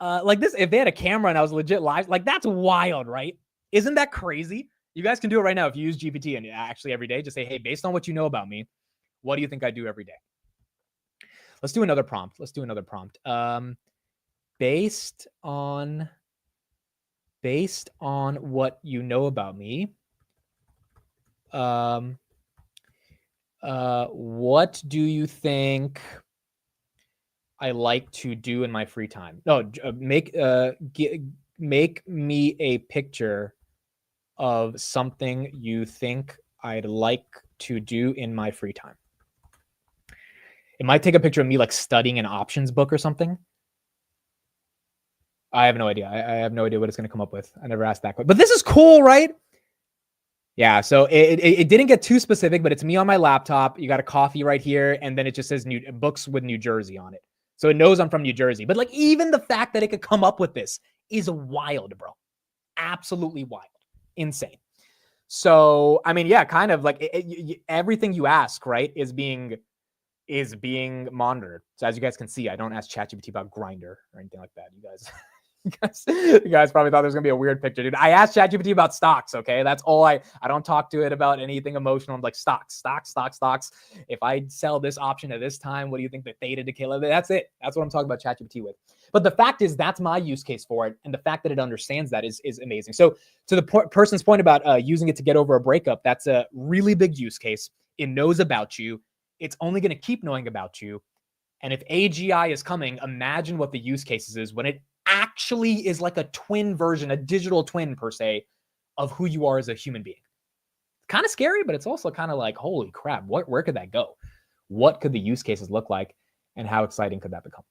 Like this, if they had a camera and I was legit live, like that's wild, right? Isn't that crazy? You guys can do it right now if you use GPT and actually every day, just say, hey, based on what you know about me, what do you think I do every day? Let's do another prompt. Based on what you know about me, what do you think I like to do in my free time? No, make me a picture of something you think I'd like to do in my free time. It might take a picture of me like studying an options book or something. I have no idea. I have no idea what it's going to come up with. I never asked that question. But this is cool, right? Yeah, so it didn't get too specific, but it's me on my laptop. You got a coffee right here, and then it just says books with New Jersey on it. So it knows I'm from New Jersey. But like even the fact that it could come up with this is wild, bro. Absolutely wild. Insane. So, I mean, yeah, kind of like everything you ask, right, is being monitored. So as you guys can see, I don't ask ChatGPT about Grindr or anything like that. You guys probably thought there was gonna be a weird picture, dude. I asked ChatGPT about stocks. Okay, that's all. I don't talk to it about anything emotional. I'm like stocks. If I sell this option at this time, what do you think the theta decay? That's it. That's what I'm talking about ChatGPT with. But the fact is, that's my use case for it, and the fact that it understands that is amazing. So to the person's point about using it to get over a breakup, that's a really big use case. It knows about you. It's only going to keep knowing about you. And if AGI is coming, imagine what the use cases is when it actually is like a twin version, a digital twin per se, of who you are as a human being. Kind of scary, but it's also kind of like, holy crap, where could that go? What could the use cases look like? And how exciting could that become?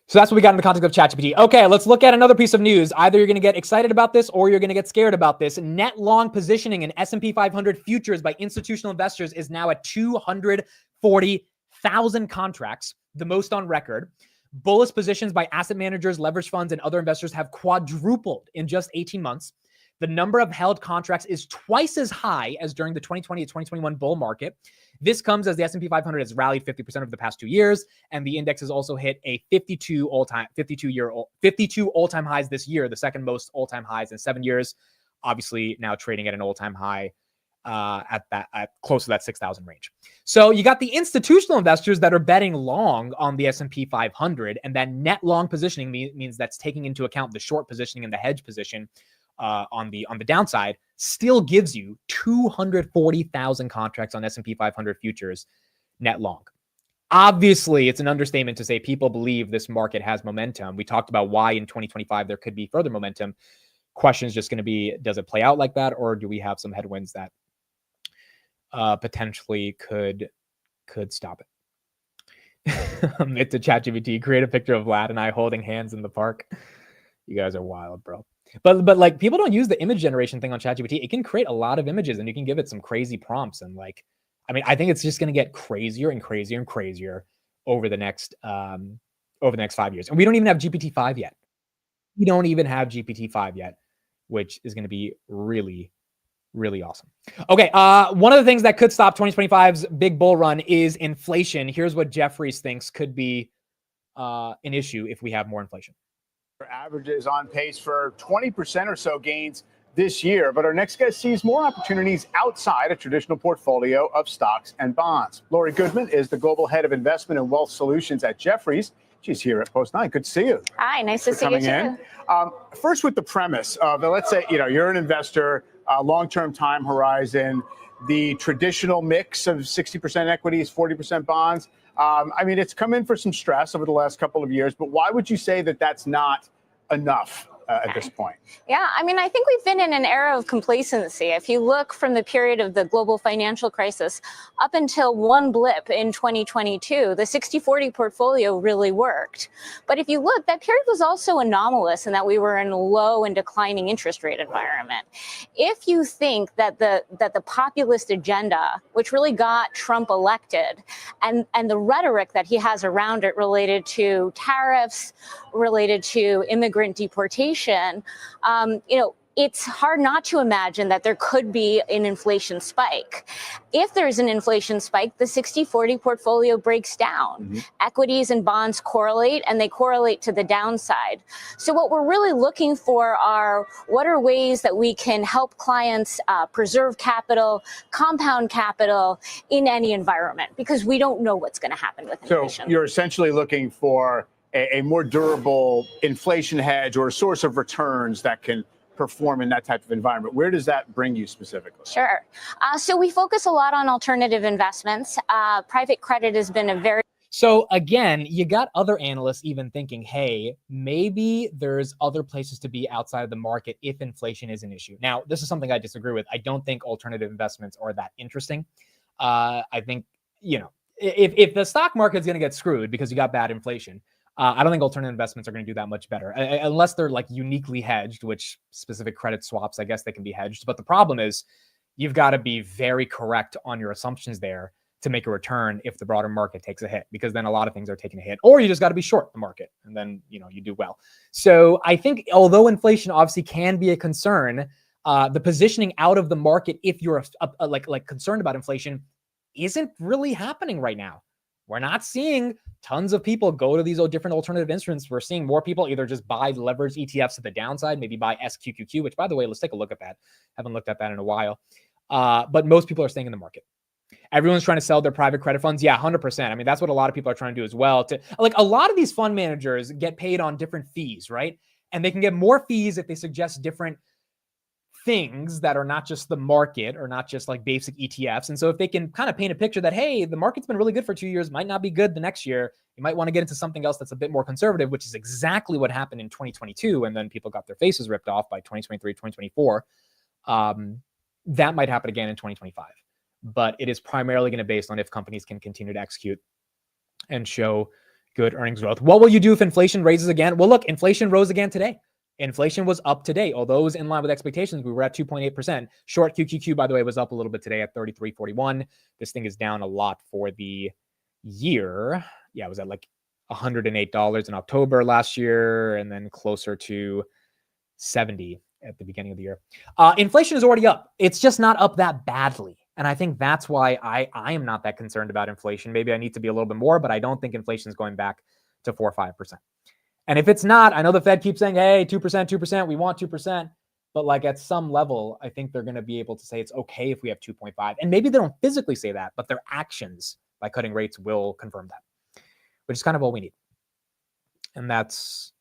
So that's what we got in the context of ChatGPT. Okay, let's look at another piece of news. Either you're going to get excited about this or you're going to get scared about this. Net long positioning in S&P 500 futures by institutional investors is now at 240,000 contracts, the most on record. Bullish positions by asset managers, leverage funds, and other investors have quadrupled in just 18 months. The number of held contracts is twice as high as during the 2020 to 2021 bull market. This comes as the S&P 500 has rallied 50% over the past 2 years, and the index has also hit a 52 all-time highs this year, the second most all-time highs in 7 years. Obviously, now trading at an all-time high at close to that 6,000 range. So you got the institutional investors that are betting long on the S&P 500, and that net long positioning means that's taking into account the short positioning and the hedge position on the downside, still gives you 240,000 contracts on S&P 500 futures net long. Obviously, it's an understatement to say people believe this market has momentum. We talked about why in 2025 there could be further momentum. Question is just going to be, does it play out like that, or do we have some headwinds that potentially could stop it? It's a ChatGPT. Create a picture of Vlad and I holding hands in the park. You guys are wild, bro. But like people don't use the image generation thing on ChatGPT. It can create a lot of images and you can give it some crazy prompts. And like, I mean, I think it's just going to get crazier and crazier and crazier over the next 5 years. And we don't even have GPT-5 yet. We don't even have GPT-5 yet, which is going to be really, really awesome. Okay, one of the things that could stop 2025's big bull run is inflation. Here's what Jeffries thinks could be an issue if we have more inflation. Our average is on pace for 20% or so gains this year, but our next guest sees more opportunities outside a traditional portfolio of stocks and bonds. Lori Goodman is the global head of investment and wealth solutions at Jeffries. She's here at Post 9. Good to see you. Hi, nice to see you too. First, with the premise of, let's say, you're an investor, long-term time horizon, the traditional mix of 60% equities, 40% bonds. I mean, it's come in for some stress over the last couple of years, but why would you say that that's not enough at this point? Yeah, I mean, I think we've been in an era of complacency. If you look from the period of the global financial crisis up until one blip in 2022, the 60-40 portfolio really worked. But if you look, that period was also anomalous in that we were in a low and declining interest rate environment. If you think that the populist agenda, which really got Trump elected, and the rhetoric that he has around it related to tariffs, related to immigrant deportation, it's hard not to imagine that there could be an inflation spike. If there's an inflation spike, the 60-40 portfolio breaks down. Mm-hmm. Equities and bonds correlate, and they correlate to the downside. So what we're really looking for are what are ways that we can help clients preserve capital, compound capital in any environment, because we don't know what's going to happen with inflation. So you're essentially looking for a more durable inflation hedge or a source of returns that can perform in that type of environment. Where does that bring you specifically? Sure. So we focus a lot on alternative investments. Private credit has been a very... So again, you got other analysts even thinking, hey, maybe there's other places to be outside of the market if inflation is an issue. Now, this is something I disagree with. I don't think alternative investments are that interesting. I think, if the stock market is going to get screwed because you got bad inflation, I don't think alternative investments are going to do that much better unless they're like uniquely hedged, which specific credit swaps, I guess they can be hedged. But the problem is you've got to be very correct on your assumptions there to make a return if the broader market takes a hit, because then a lot of things are taking a hit, or you just got to be short the market and then, you do well. So I think although inflation obviously can be a concern, the positioning out of the market, if you're like concerned about inflation, isn't really happening right now. We're not seeing tons of people go to these different alternative instruments. We're seeing more people either just buy leveraged ETFs at the downside, maybe buy SQQQ, which, by the way, let's take a look at that. Haven't looked at that in a while. But most people are staying in the market. Everyone's trying to sell their private credit funds. Yeah, 100%. I mean, that's what a lot of people are trying to do as well. A lot of these fund managers get paid on different fees, right? And they can get more fees if they suggest different things that are not just the market or not just like basic ETFs. And so if they can kind of paint a picture that, hey, the market's been really good for 2 years, might not be good the next year, you might want to get into something else that's a bit more conservative, which is exactly what happened in 2022. And then people got their faces ripped off by 2023, 2024. That might happen again in 2025. But it is primarily going to be based on if companies can continue to execute and show good earnings growth. What will you do if inflation raises again? Well, look, inflation rose again today. Inflation was up today, although it was in line with expectations. We were at 2.8%. Short QQQ, by the way, was up a little bit today at 33.41. This thing is down a lot for the year. Yeah, it was at like $108 in October last year, and then closer to 70 at the beginning of the year. Inflation is already up. It's just not up that badly. And I think that's why I am not that concerned about inflation. Maybe I need to be a little bit more, but I don't think inflation is going back to 4 or 5%. And if it's not, I know the Fed keeps saying, hey, 2%, we want 2%. But like at some level, I think they're going to be able to say it's okay if we have 2.5. And maybe they don't physically say that, but their actions by cutting rates will confirm that, which is kind of all we need. And that's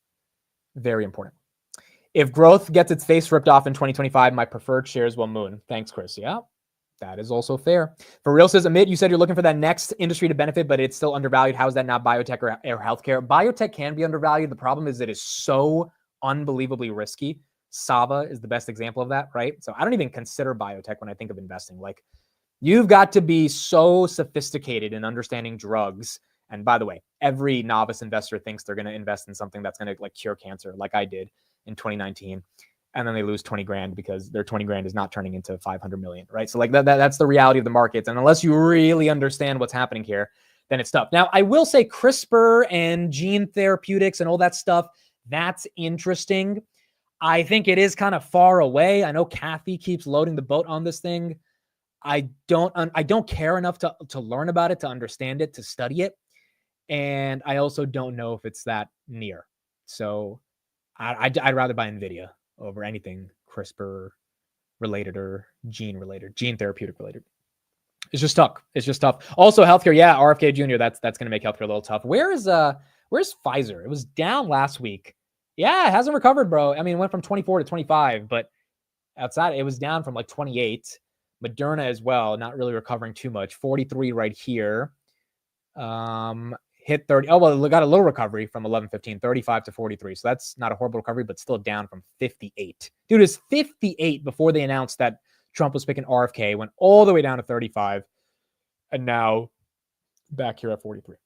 very important. If growth gets its face ripped off in 2025, my preferred shares will moon. Thanks, Chris. Yeah. That is also fair. For real says, Amit, you said you're looking for that next industry to benefit, but it's still undervalued. How is that not biotech or healthcare? Biotech can be undervalued. The problem is it is so unbelievably risky. Sava is the best example of that, right? So I don't even consider biotech when I think of investing. Like, you've got to be so sophisticated in understanding drugs. And by the way, every novice investor thinks they're going to invest in something that's going to like cure cancer, like I did in 2019. and then they lose 20 grand because their 20 grand is not turning into 500 million, right? So like that's the reality of the markets. And unless you really understand what's happening here, then it's tough. Now, I will say CRISPR and gene therapeutics and all that stuff, that's interesting. I think it is kind of far away. I know Kathy keeps loading the boat on this thing. I don't care enough to learn about it, to understand it, to study it. And I also don't know if it's that near. So I'd rather buy Nvidia over anything CRISPR related or gene therapeutic related. It's just tough. It's just tough. Also, healthcare, yeah, RFK Jr. That's going to make healthcare a little tough. Where's Pfizer? It was down last week. Yeah, it hasn't recovered, bro. I mean, it went from 24 to 25, but outside it was down from like 28. Moderna as well, not really recovering too much. 43 right here. Hit 30. Oh, well, it got a little recovery from 11.15, 35 to 43. So that's not a horrible recovery, but still down from 58. Dude, it's 58 before they announced that Trump was picking RFK, went all the way down to 35, and now back here at 43.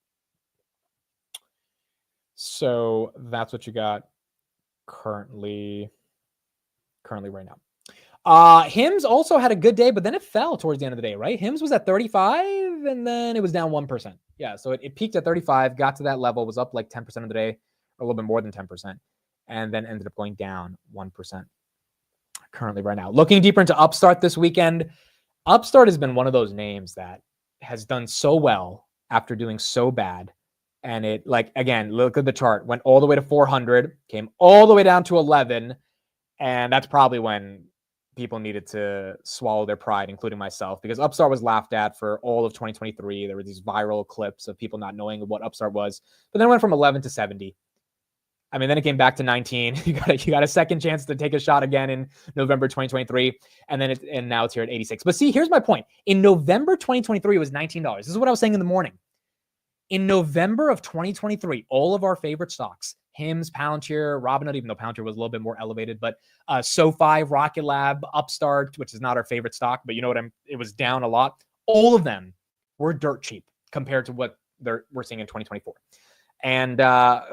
So that's what you got currently right now. Hims also had a good day, but then it fell towards the end of the day, right? Hims was at 35 and then it was down 1%. Yeah, so it peaked at 35, got to that level, was up like 10% of the day, or a little bit more than 10%, and then ended up going down 1% currently right now. Looking deeper into Upstart this weekend, Upstart has been one of those names that has done so well after doing so bad. And it, like, again, look at the chart, went all the way to 400, came all the way down to 11. And that's probably when people needed to swallow their pride, including myself, because Upstart was laughed at for all of 2023. There were these viral clips of people not knowing what Upstart was, but then it went from 11 to 70. I mean, then it came back to 19. You got a second chance to take a shot again in November 2023, and now it's here at 86. But see, here's my point. In November 2023, it was $19. This is what I was saying in the morning. In November of 2023, all of our favorite stocks, Hims, Palantir, Robinhood, even though Palantir was a little bit more elevated, but SoFi, Rocket Lab, Upstart, which is not our favorite stock, but you know what? It was down a lot. All of them were dirt cheap compared to what we're seeing in 2024. And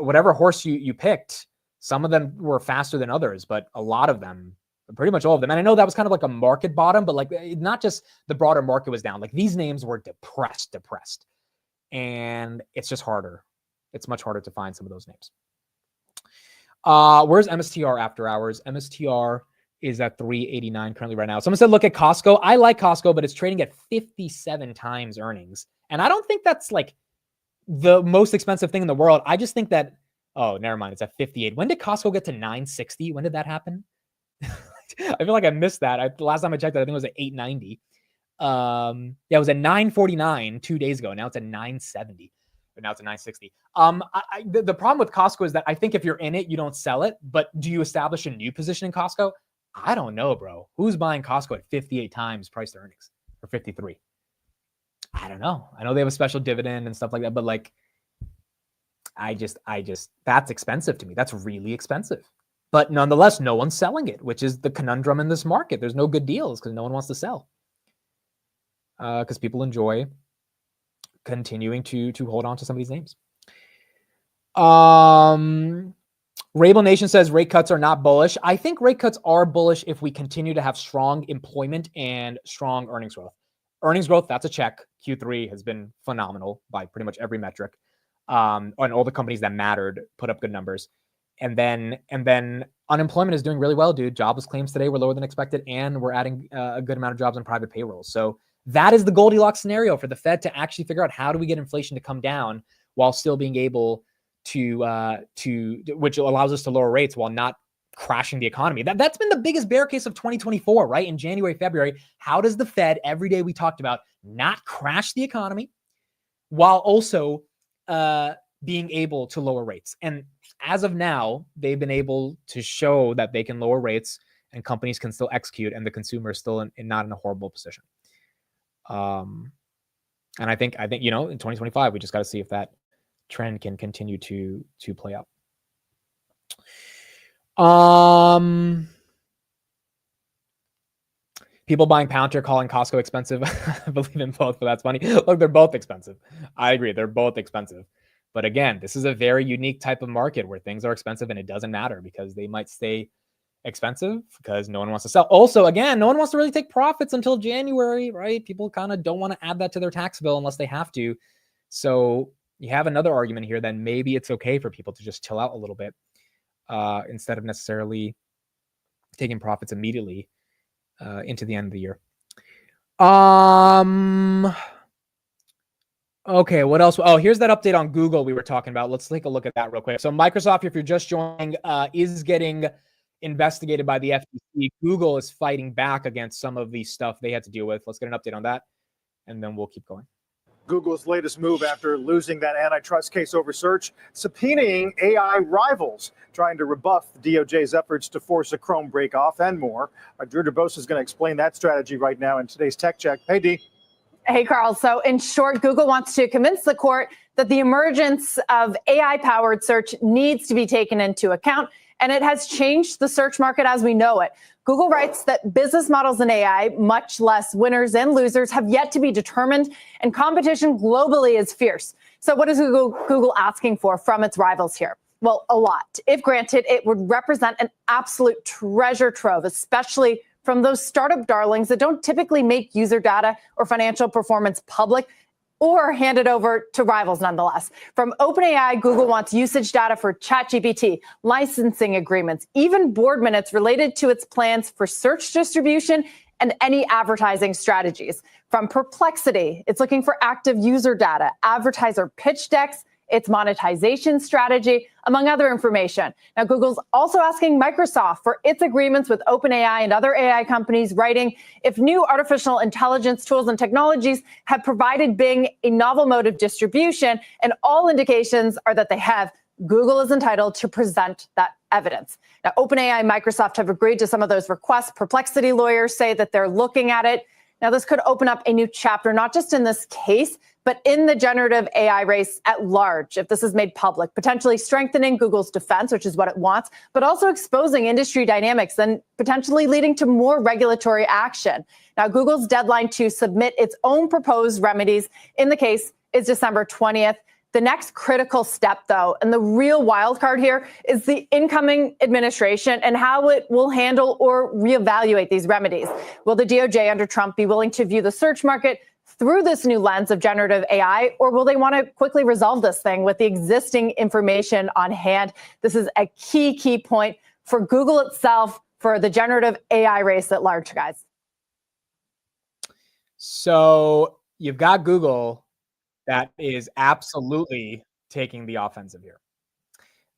whatever horse you picked, some of them were faster than others, but a lot of them, pretty much all of them. And I know that was kind of like a market bottom, but like not just the broader market was down. Like these names were depressed. And it's just harder. It's much harder to find some of those names. Where's MSTR after hours? MSTR is at 389 currently right now. Someone said, look at Costco. I like Costco, but it's trading at 57 times earnings. And I don't think that's like the most expensive thing in the world. I just think that, oh, never mind. It's at 58. When did Costco get to 960? When did that happen? I feel like I missed that. The last time I checked, I think it was at 890. Yeah, it was at 949 2 days ago. Now it's at 970. But now it's at 960. The problem with Costco is that I think if you're in it, you don't sell it. But do you establish a new position in Costco? I don't know, bro. Who's buying Costco at 58 times price to earnings or 53? I don't know. I know they have a special dividend and stuff like that, but like, I just, that's expensive to me. That's really expensive. But nonetheless, no one's selling it, which is the conundrum in this market. There's no good deals because no one wants to sell. Because people enjoy continuing to hold on to some of these names. Rabel Nation says rate cuts are not bullish. I think rate cuts are bullish if we continue to have strong employment and strong earnings growth. Earnings growth, that's a check. Q3 has been phenomenal by pretty much every metric. And all the companies that mattered put up good numbers. And then unemployment is doing really well, dude. Jobless claims today were lower than expected, and we're adding a good amount of jobs on private payrolls. So that is the Goldilocks scenario for the Fed to actually figure out how do we get inflation to come down while still being able to which allows us to lower rates while not crashing the economy. That's been the biggest bear case of 2024, right? In January, February, how does the Fed, every day we talked about, not crash the economy while also being able to lower rates? And as of now, they've been able to show that they can lower rates and companies can still execute and the consumer is still not in a horrible position. And I think, you know, in 2025, we just got to see if that trend can continue to play out. People buying Palantir calling Costco expensive. I believe in both, but that's funny. Look, they're both expensive. I agree. They're both expensive. But again, this is a very unique type of market where things are expensive and it doesn't matter because they might stay expensive because no one wants to sell. Also, again, no one wants to really take profits until January, right? People kind of don't want to add that to their tax bill unless they have to. So you have another argument here, then maybe it's okay for people to just chill out a little bit instead of necessarily taking profits immediately into the end of the year. Okay, what else? Oh, here's that update on Google we were talking about. Let's take a look at that real quick. So Microsoft, if you're just joining, is getting investigated by the FTC. Google is fighting back against some of the stuff they had to deal with. Let's get an update on that, and then we'll keep going. Google's latest move after losing that antitrust case over search, subpoenaing AI rivals, trying to rebuff the DOJ's efforts to force a Chrome breakoff and more. Drew DeBose is going to explain that strategy right now in today's Tech Check. Hey, Dee. Hey, Carl. So in short, Google wants to convince the court that the emergence of AI-powered search needs to be taken into account, and it has changed the search market as we know it. Google writes that business models in AI, much less winners and losers, have yet to be determined, and competition globally is fierce. So what is Google asking for from its rivals here? Well, a lot. If granted, it would represent an absolute treasure trove, especially from those startup darlings that don't typically make user data or financial performance public or hand it over to rivals nonetheless. From OpenAI, Google wants usage data for ChatGPT, licensing agreements, even board minutes related to its plans for search distribution and any advertising strategies. From Perplexity, it's looking for active user data, advertiser pitch decks, its monetization strategy, among other information. Now, Google's also asking Microsoft for its agreements with OpenAI and other AI companies, writing, if new artificial intelligence tools and technologies have provided Bing a novel mode of distribution, and all indications are that they have, Google is entitled to present that evidence. Now, OpenAI and Microsoft have agreed to some of those requests. Perplexity lawyers say that they're looking at it. Now, this could open up a new chapter, not just in this case, but in the generative AI race at large, if this is made public, potentially strengthening Google's defense, which is what it wants, but also exposing industry dynamics and potentially leading to more regulatory action. Now, Google's deadline to submit its own proposed remedies in the case is December 20th. The next critical step, though, and the real wild card here, is the incoming administration and how it will handle or reevaluate these remedies. Will the DOJ under Trump be willing to view the search market through this new lens of generative AI, or will they want to quickly resolve this thing with the existing information on hand? This is a key point for Google itself, for the generative AI race at large, guys. So you've got Google that is absolutely taking the offensive here.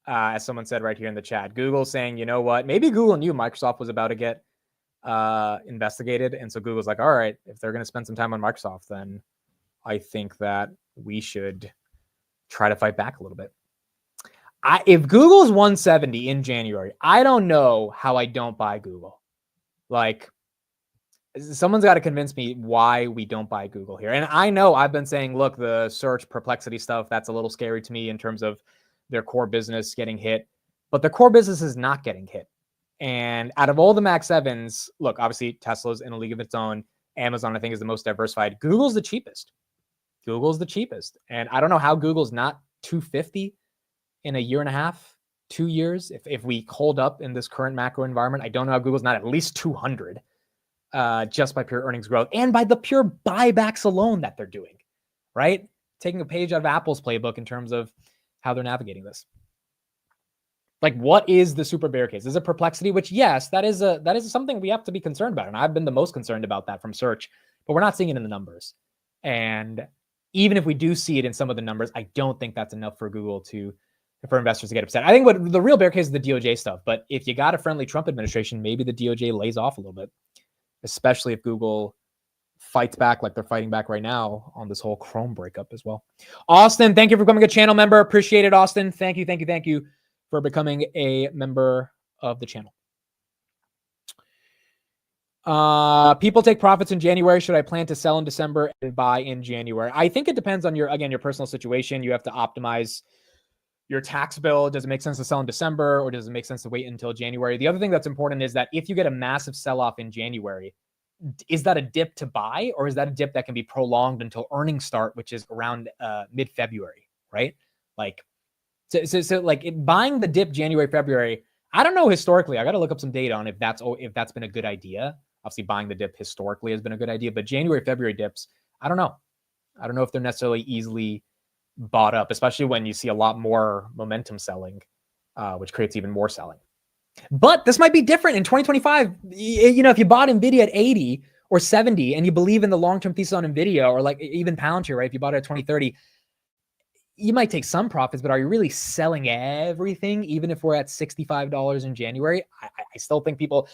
As someone said right here in the chat, Google saying, you know what, maybe Google knew Microsoft was about to get investigated. And so Google's like, all right, if they're going to spend some time on Microsoft, then I think that we should try to fight back a little bit. If Google's 170 in January, I don't know how I don't buy Google. Like, someone's got to convince me why we don't buy Google here. And I know I've been saying, look, the search Perplexity stuff, that's a little scary to me in terms of their core business getting hit. But the core business is not getting hit. And out of all the Mac 7s, look, obviously Tesla's in a league of its own. Amazon, I think, is the most diversified. Google's the cheapest. And I don't know how Google's not 250 in a year and a half, 2 years. If we hold up in this current macro environment, I don't know how Google's not at least 200 just by pure earnings growth and by the pure buybacks alone that they're doing, right? Taking a page out of Apple's playbook in terms of how they're navigating this. Like, what is the super bear case? Is it Perplexity? Which, yes, that is something we have to be concerned about. And I've been the most concerned about that from search, but we're not seeing it in the numbers. And even if we do see it in some of the numbers, I don't think that's enough for Google for investors to get upset. I think what the real bear case is the DOJ stuff. But if you got a friendly Trump administration, maybe the DOJ lays off a little bit, especially if Google fights back like they're fighting back right now on this whole Chrome breakup as well. Austin, thank you for becoming a channel member. Appreciate it, Austin. Thank you for becoming a member of the channel. People take profits in January. Should I plan to sell in December and buy in January? I think it depends on your personal situation. You have to optimize your tax bill. Does it make sense to sell in December, or does it make sense to wait until January? The other thing that's important is that if you get a massive sell-off in January, is that a dip to buy, or is that a dip that can be prolonged until earnings start, which is around mid-February, right? Like, so like buying the dip January, February, I don't know historically. I got to look up some data on if that's been a good idea. Obviously, buying the dip historically has been a good idea, but January, February dips, I don't know. I don't know if they're necessarily easily bought up, especially when you see a lot more momentum selling, which creates even more selling. But this might be different in 2025. You know, if you bought Nvidia at 80 or 70 and you believe in the long-term thesis on Nvidia, or like even Palantir, right? If you bought it at 2030, you might take some profits, but are you really selling everything? Even if we're at $65 in January, I still think people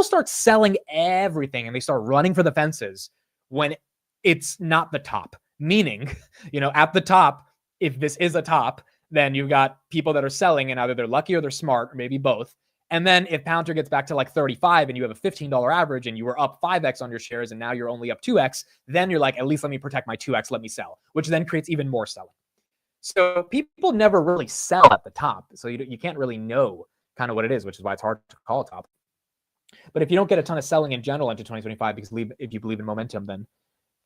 start selling everything and they start running for the fences when it's not the top. Meaning, you know, at the top, if this is a top, then you've got people that are selling and either they're lucky or they're smart, or maybe both. And then if Palantir gets back to like 35 and you have a $15 average and you were up 5x on your shares and now you're only up 2x, then you're like, at least let me protect my 2x, let me sell, which then creates even more selling. So people never really sell at the top. So you can't really know kind of what it is, which is why it's hard to call a top. But if you don't get a ton of selling in general into 2025, because if you believe in momentum, then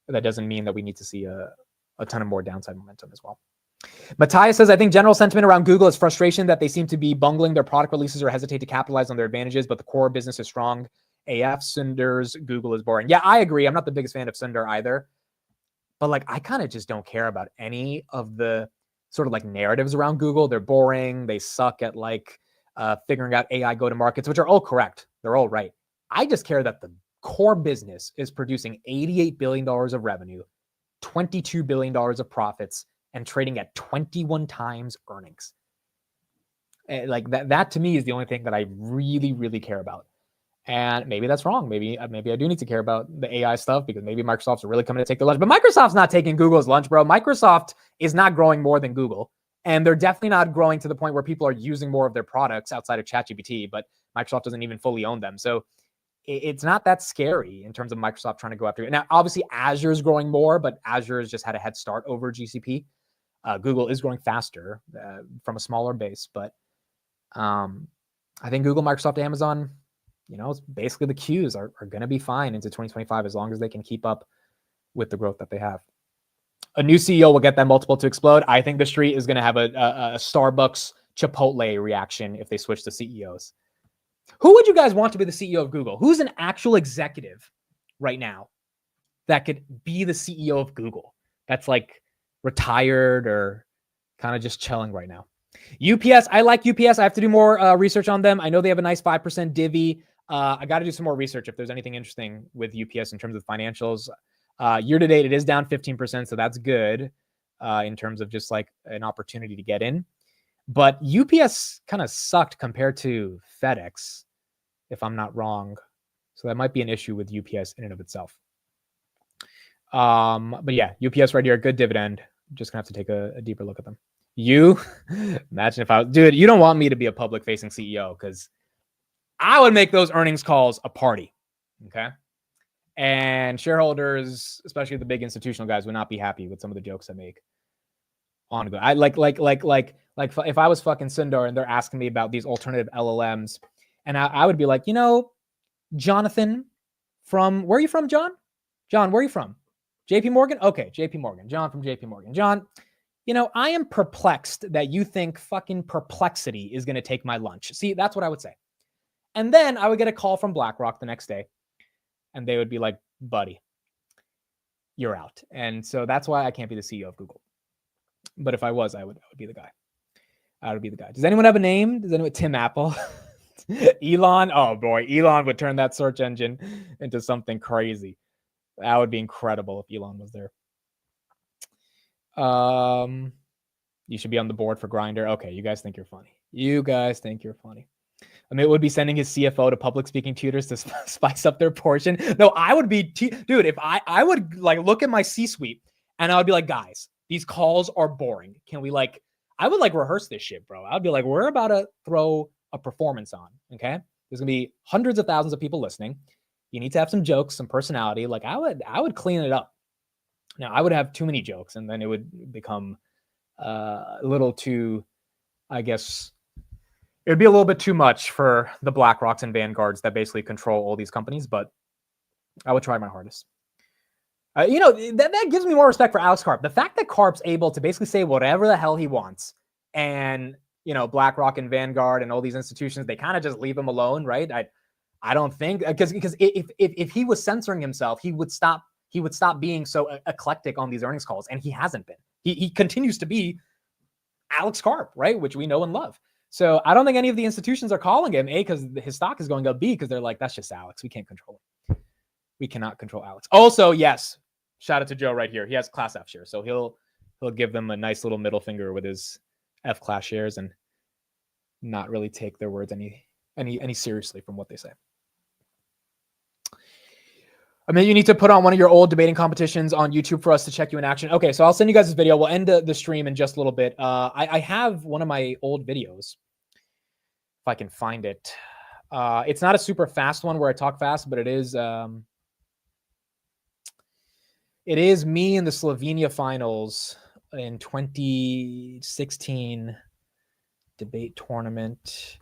that doesn't mean that we need to see a ton of more downside momentum as well. Matthias says, I think general sentiment around Google is frustration that they seem to be bungling their product releases or hesitate to capitalize on their advantages, but the core business is strong. AF, Sundar's Google is boring. Yeah, I agree. I'm not the biggest fan of Sundar either. But like, I kind of just don't care about any of the sort of like narratives around Google. They're boring. They suck at like figuring out AI go-to-markets, which are all correct. They're all right. I just care that the core business is producing $88 billion of revenue, $22 billion of profits, and trading at 21 times earnings. Like that to me is the only thing that I really, really care about. And maybe that's wrong. Maybe I do need to care about the AI stuff because maybe Microsoft's really coming to take their lunch. But Microsoft's not taking Google's lunch, bro. Microsoft is not growing more than Google. And they're definitely not growing to the point where people are using more of their products outside of ChatGPT, but Microsoft doesn't even fully own them. So it's not that scary in terms of Microsoft trying to go after it. Now, obviously, Azure is growing more, but Azure has just had a head start over GCP. Google is growing faster from a smaller base, but I think Google, Microsoft, Amazon, you know, it's basically the Qs are going to be fine into 2025 as long as they can keep up with the growth that they have. A new CEO will get that multiple to explode. I think the street is going to have a Starbucks Chipotle reaction if they switch to CEOs. Who would you guys want to be the CEO of Google? Who's an actual executive right now that could be the CEO of Google? That's like retired or kind of just chilling right now. UPS, I like UPS. I have to do more research on them. I know they have a nice 5% divvy. I got to do some more research if there's anything interesting with UPS in terms of financials. Year to date, it is down 15%, so that's good in terms of just like an opportunity to get in. But UPS kind of sucked compared to FedEx, if I'm not wrong. So that might be an issue with UPS in and of itself. But yeah, UPS right here, good dividend. Just gonna have to take a deeper look at them. Imagine if dude, you don't want me to be a public facing CEO because I would make those earnings calls a party. Okay. And shareholders, especially the big institutional guys, would not be happy with some of the jokes I make. On go. I like if I was fucking Sundar and they're asking me about these alternative LLMs, and I would be like, you know, Jonathan from where are you from, John? John, where are you from? JP Morgan? Okay, JP Morgan. John from JP Morgan. John, you know, I am perplexed that you think fucking Perplexity is going to take my lunch. See, that's what I would say. And then I would get a call from BlackRock the next day, and they would be like, buddy, you're out. And so that's why I can't be the CEO of Google. But if I was, I would be the guy. I would be the guy. Does anyone have a name? Does anyone? Tim Apple? Elon? Oh boy, Elon would turn that search engine into something crazy. That would be incredible if Elon was there. You should be on the board for Grindr. Okay, you guys think you're funny. You guys think you're funny. I mean, it would be sending his CFO to public speaking tutors to spice up their portion. No, I would be, dude, if I would like look at my C-suite and I would be like, guys, these calls are boring. Can we like, I would like rehearse this shit, bro. I'd be like, we're about to throw a performance on, okay? There's gonna be hundreds of thousands of people listening. You need to have some jokes, some personality. Like I would clean it up. Now I would have too many jokes and then it would become a little too, I guess, it would be a little bit too much for the BlackRocks and Vanguards that basically control all these companies, but I would try my hardest. You know, that gives me more respect for Alex Karp. The fact that Karp's able to basically say whatever the hell he wants and BlackRock and Vanguard and all these institutions, they kind of just leave him alone, right? I don't think because if he was censoring himself, he would stop being so eclectic on these earnings calls, and he hasn't been. He continues to be Alex Karp, right? Which we know and love. So I don't think any of the institutions are calling him, A, because his stock is going up, B, because they're like, that's just Alex. We can't control it. We cannot control Alex. Also, yes, shout out to Joe right here. He has Class F shares, so he'll give them a nice little middle finger with his F class shares and not really take their words any seriously from what they say. I mean, you need to put on one of your old debating competitions on YouTube for us to check you in action. Okay, so I'll send you guys this video. We'll end the stream in just a little bit. I have one of my old videos, if I can find it. It's not a super fast one where I talk fast, but it is me in the Slovenia finals in 2016 debate tournament.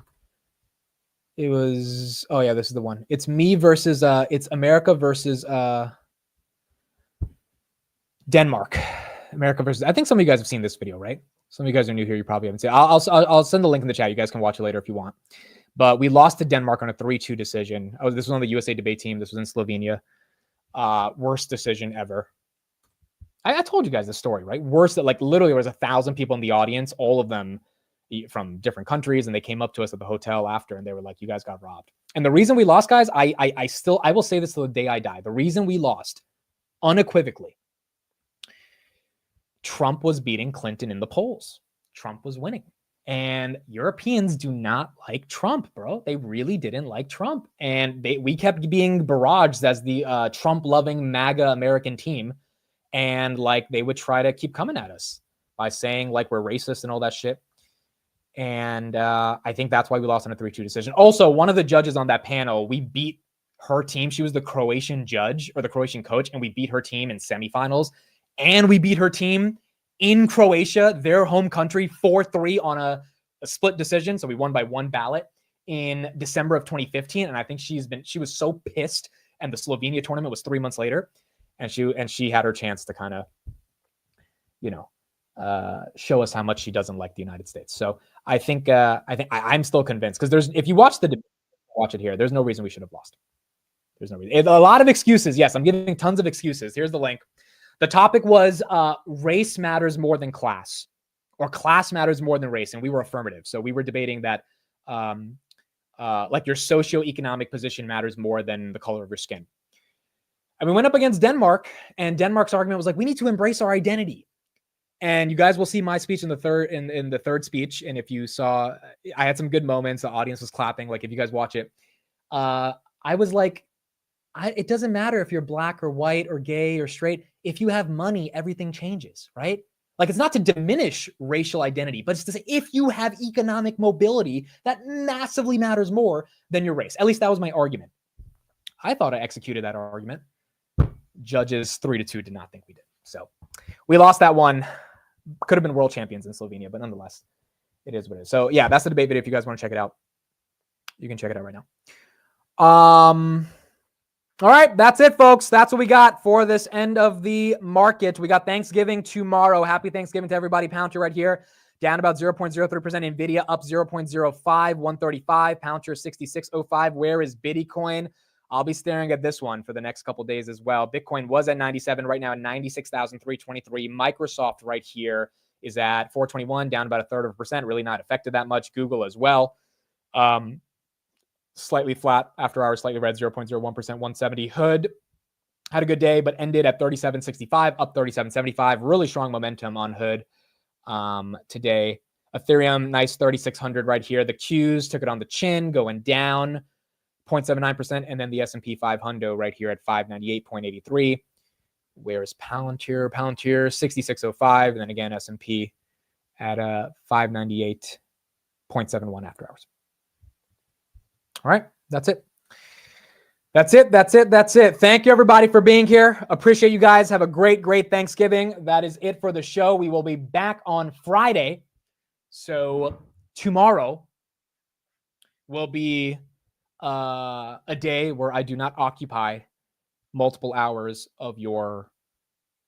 It was, oh yeah, this is the one. It's me versus, it's America versus Denmark. America versus, I think some of you guys have seen this video, right? Some of you guys are new here. You probably haven't seen it. I'll send the link in the chat. You guys can watch it later if you want. But we lost to Denmark on a 3-2 decision. This was on the USA debate team. This was in Slovenia. Worst decision ever. I told you guys the story, right? Worst, like literally there was 1,000 people in the audience, all of them from different countries, and they came up to us at the hotel after, and they were like, you guys got robbed. And the reason we lost, guys, I will say this till the day I die. The reason we lost, unequivocally, Trump was beating Clinton in the polls. Trump was winning. And Europeans do not like Trump, bro. They really didn't like Trump. And we kept being barraged as the Trump-loving MAGA American team. And like they would try to keep coming at us by saying like we're racist and all that shit. And I think that's why we lost on a 3-2 decision. Also, one of the judges on that panel, we beat her team. She was the Croatian judge or the Croatian coach, and we beat her team in semifinals. And we beat her team in Croatia, their home country, 4-3 on a split decision. So we won by one ballot in December of 2015. And I think she was so pissed. And the Slovenia tournament was 3 months later. And she had her chance to kind of, show us how much she doesn't like the United States. So I think I'm still convinced, because if you watch the debate, watch it here. There's no reason we should have lost. There's no reason. A lot of excuses. Yes, I'm giving tons of excuses. Here's the link. The topic was race matters more than class, or class matters more than race, and we were affirmative. So we were debating that like your socioeconomic position matters more than the color of your skin. And we went up against Denmark, and Denmark's argument was like, we need to embrace our identity. And you guys will see my speech in the third speech. And if you saw, I had some good moments. The audience was clapping. Like if you guys watch it, I was like, it doesn't matter if you're black or white or gay or straight. If you have money, everything changes, right? Like it's not to diminish racial identity, but it's to say if you have economic mobility, that massively matters more than your race. At least that was my argument. I thought I executed that argument. Judges 3-2 did not think we did. So we lost that one. Could have been world champions in Slovenia, but nonetheless, it is what it is. So yeah, that's the debate video. If you guys want to check it out, you can check it out right now. All right, that's it, folks. That's what we got for this end of the market. We got Thanksgiving tomorrow. Happy Thanksgiving to everybody. Palantir right here, down about 0.03%. Nvidia up 0.05, 135. Palantir 66.05. Where is Bitcoin? I'll be staring at this one for the next couple days as well. Bitcoin was at 97, right now at 96,323. Microsoft right here is at 421, down about 1/3%. Really not affected that much. Google as well. Slightly flat after hours, slightly red, 0.01%, 170. Hood had a good day, but ended at 37.65, up 37.75. Really strong momentum on Hood today. Ethereum, nice 3,600 right here. The Qs took it on the chin, going down 0.79%, and then the S&P 500 right here at 598.83. Where is Palantir? Palantir 66.05, and then again S&P at 598.71 after hours. All right, that's it. That's it. Thank you, everybody, for being here. Appreciate you guys. Have a great Thanksgiving. That is it for the show. We will be back on Friday. So tomorrow will be a day where I do not occupy multiple hours of your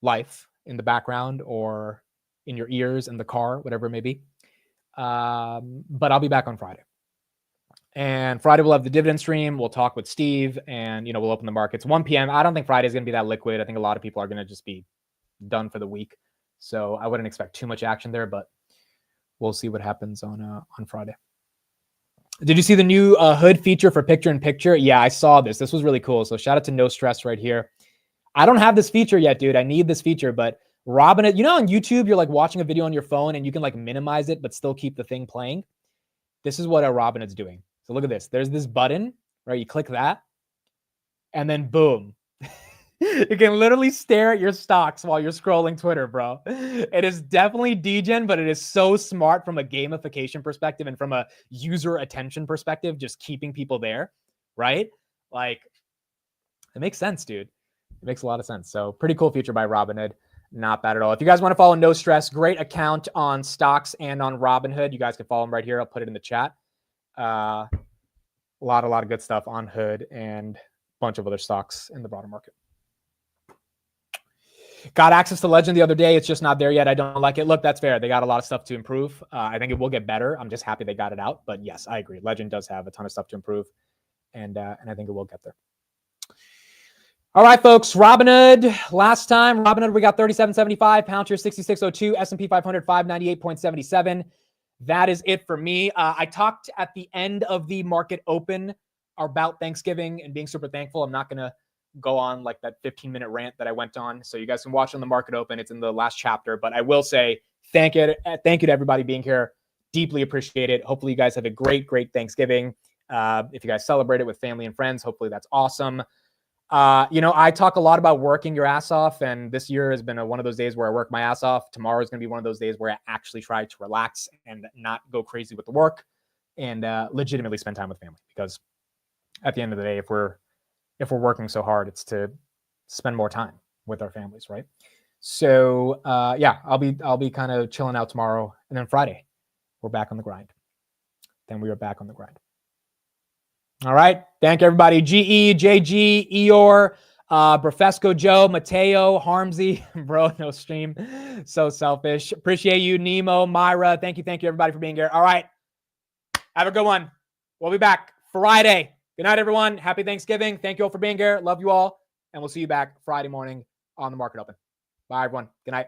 life in the background or in your ears, in the car, whatever it may be. But I'll be back on Friday. And Friday we'll have the dividend stream. We'll talk with Steve, and we'll open the markets 1 p.m. I don't think Friday's going to be that liquid. I think a lot of people are going to just be done for the week, so I wouldn't expect too much action there. But we'll see what happens on Friday. Did you see the new hood feature for picture-in-picture? Yeah, I saw this. This was really cool. So shout out to No Stress right here. I don't have this feature yet, dude. I need this feature, but Robinhood, on YouTube, you're like watching a video on your phone and you can like minimize it, but still keep the thing playing. This is what Robinhood's doing. So look at this. There's this button, right? You click that and then boom. You can literally stare at your stocks while you're scrolling Twitter, bro. It is definitely degen, but it is so smart from a gamification perspective and from a user attention perspective, just keeping people there, right? Like, it makes sense, dude. It makes a lot of sense. So pretty cool feature by Robinhood. Not bad at all. If you guys want to follow No Stress, great account on stocks and on Robinhood. You guys can follow him right here. I'll put it in the chat. A lot of good stuff on Hood and a bunch of other stocks in the broader market. Got access to Legend the other day. It's just not there yet. I don't like it. Look, that's fair. They got a lot of stuff to improve. I think it will get better. I'm just happy they got it out. But yes, I agree. Legend does have a ton of stuff to improve. And I think it will get there. All right, folks. Robinhood. Last time, Robinhood, we got 37.75. Palantir 66.02. S&P 500 598.77. That is it for me. I talked at the end of the market open about Thanksgiving and being super thankful. I'm not going to go on like that 15-minute rant that I went on. So you guys can watch on the market open. It's in the last chapter. But I will say thank you to everybody being here. Deeply appreciate it. Hopefully you guys have a great Thanksgiving. If you guys celebrate it with family and friends, hopefully that's awesome. I talk a lot about working your ass off, and this year has been one of those days where I work my ass off. Tomorrow is going to be one of those days where I actually try to relax and not go crazy with the work and legitimately spend time with family, because at the end of the day, if we're working so hard, it's to spend more time with our families, right? So I'll be kind of chilling out tomorrow, and then Friday we're back on the grind. Then we are back on the grind. All right. Thank everybody. GE, JG, Eeyore, Brofesco Joe, Mateo, Harmsy, bro, no stream. So selfish. Appreciate you, Nemo, Myra. Thank you everybody for being here. All right. Have a good one. We'll be back Friday. Good night, everyone. Happy Thanksgiving. Thank you all for being here. Love you all. And we'll see you back Friday morning on the market open. Bye, everyone. Good night.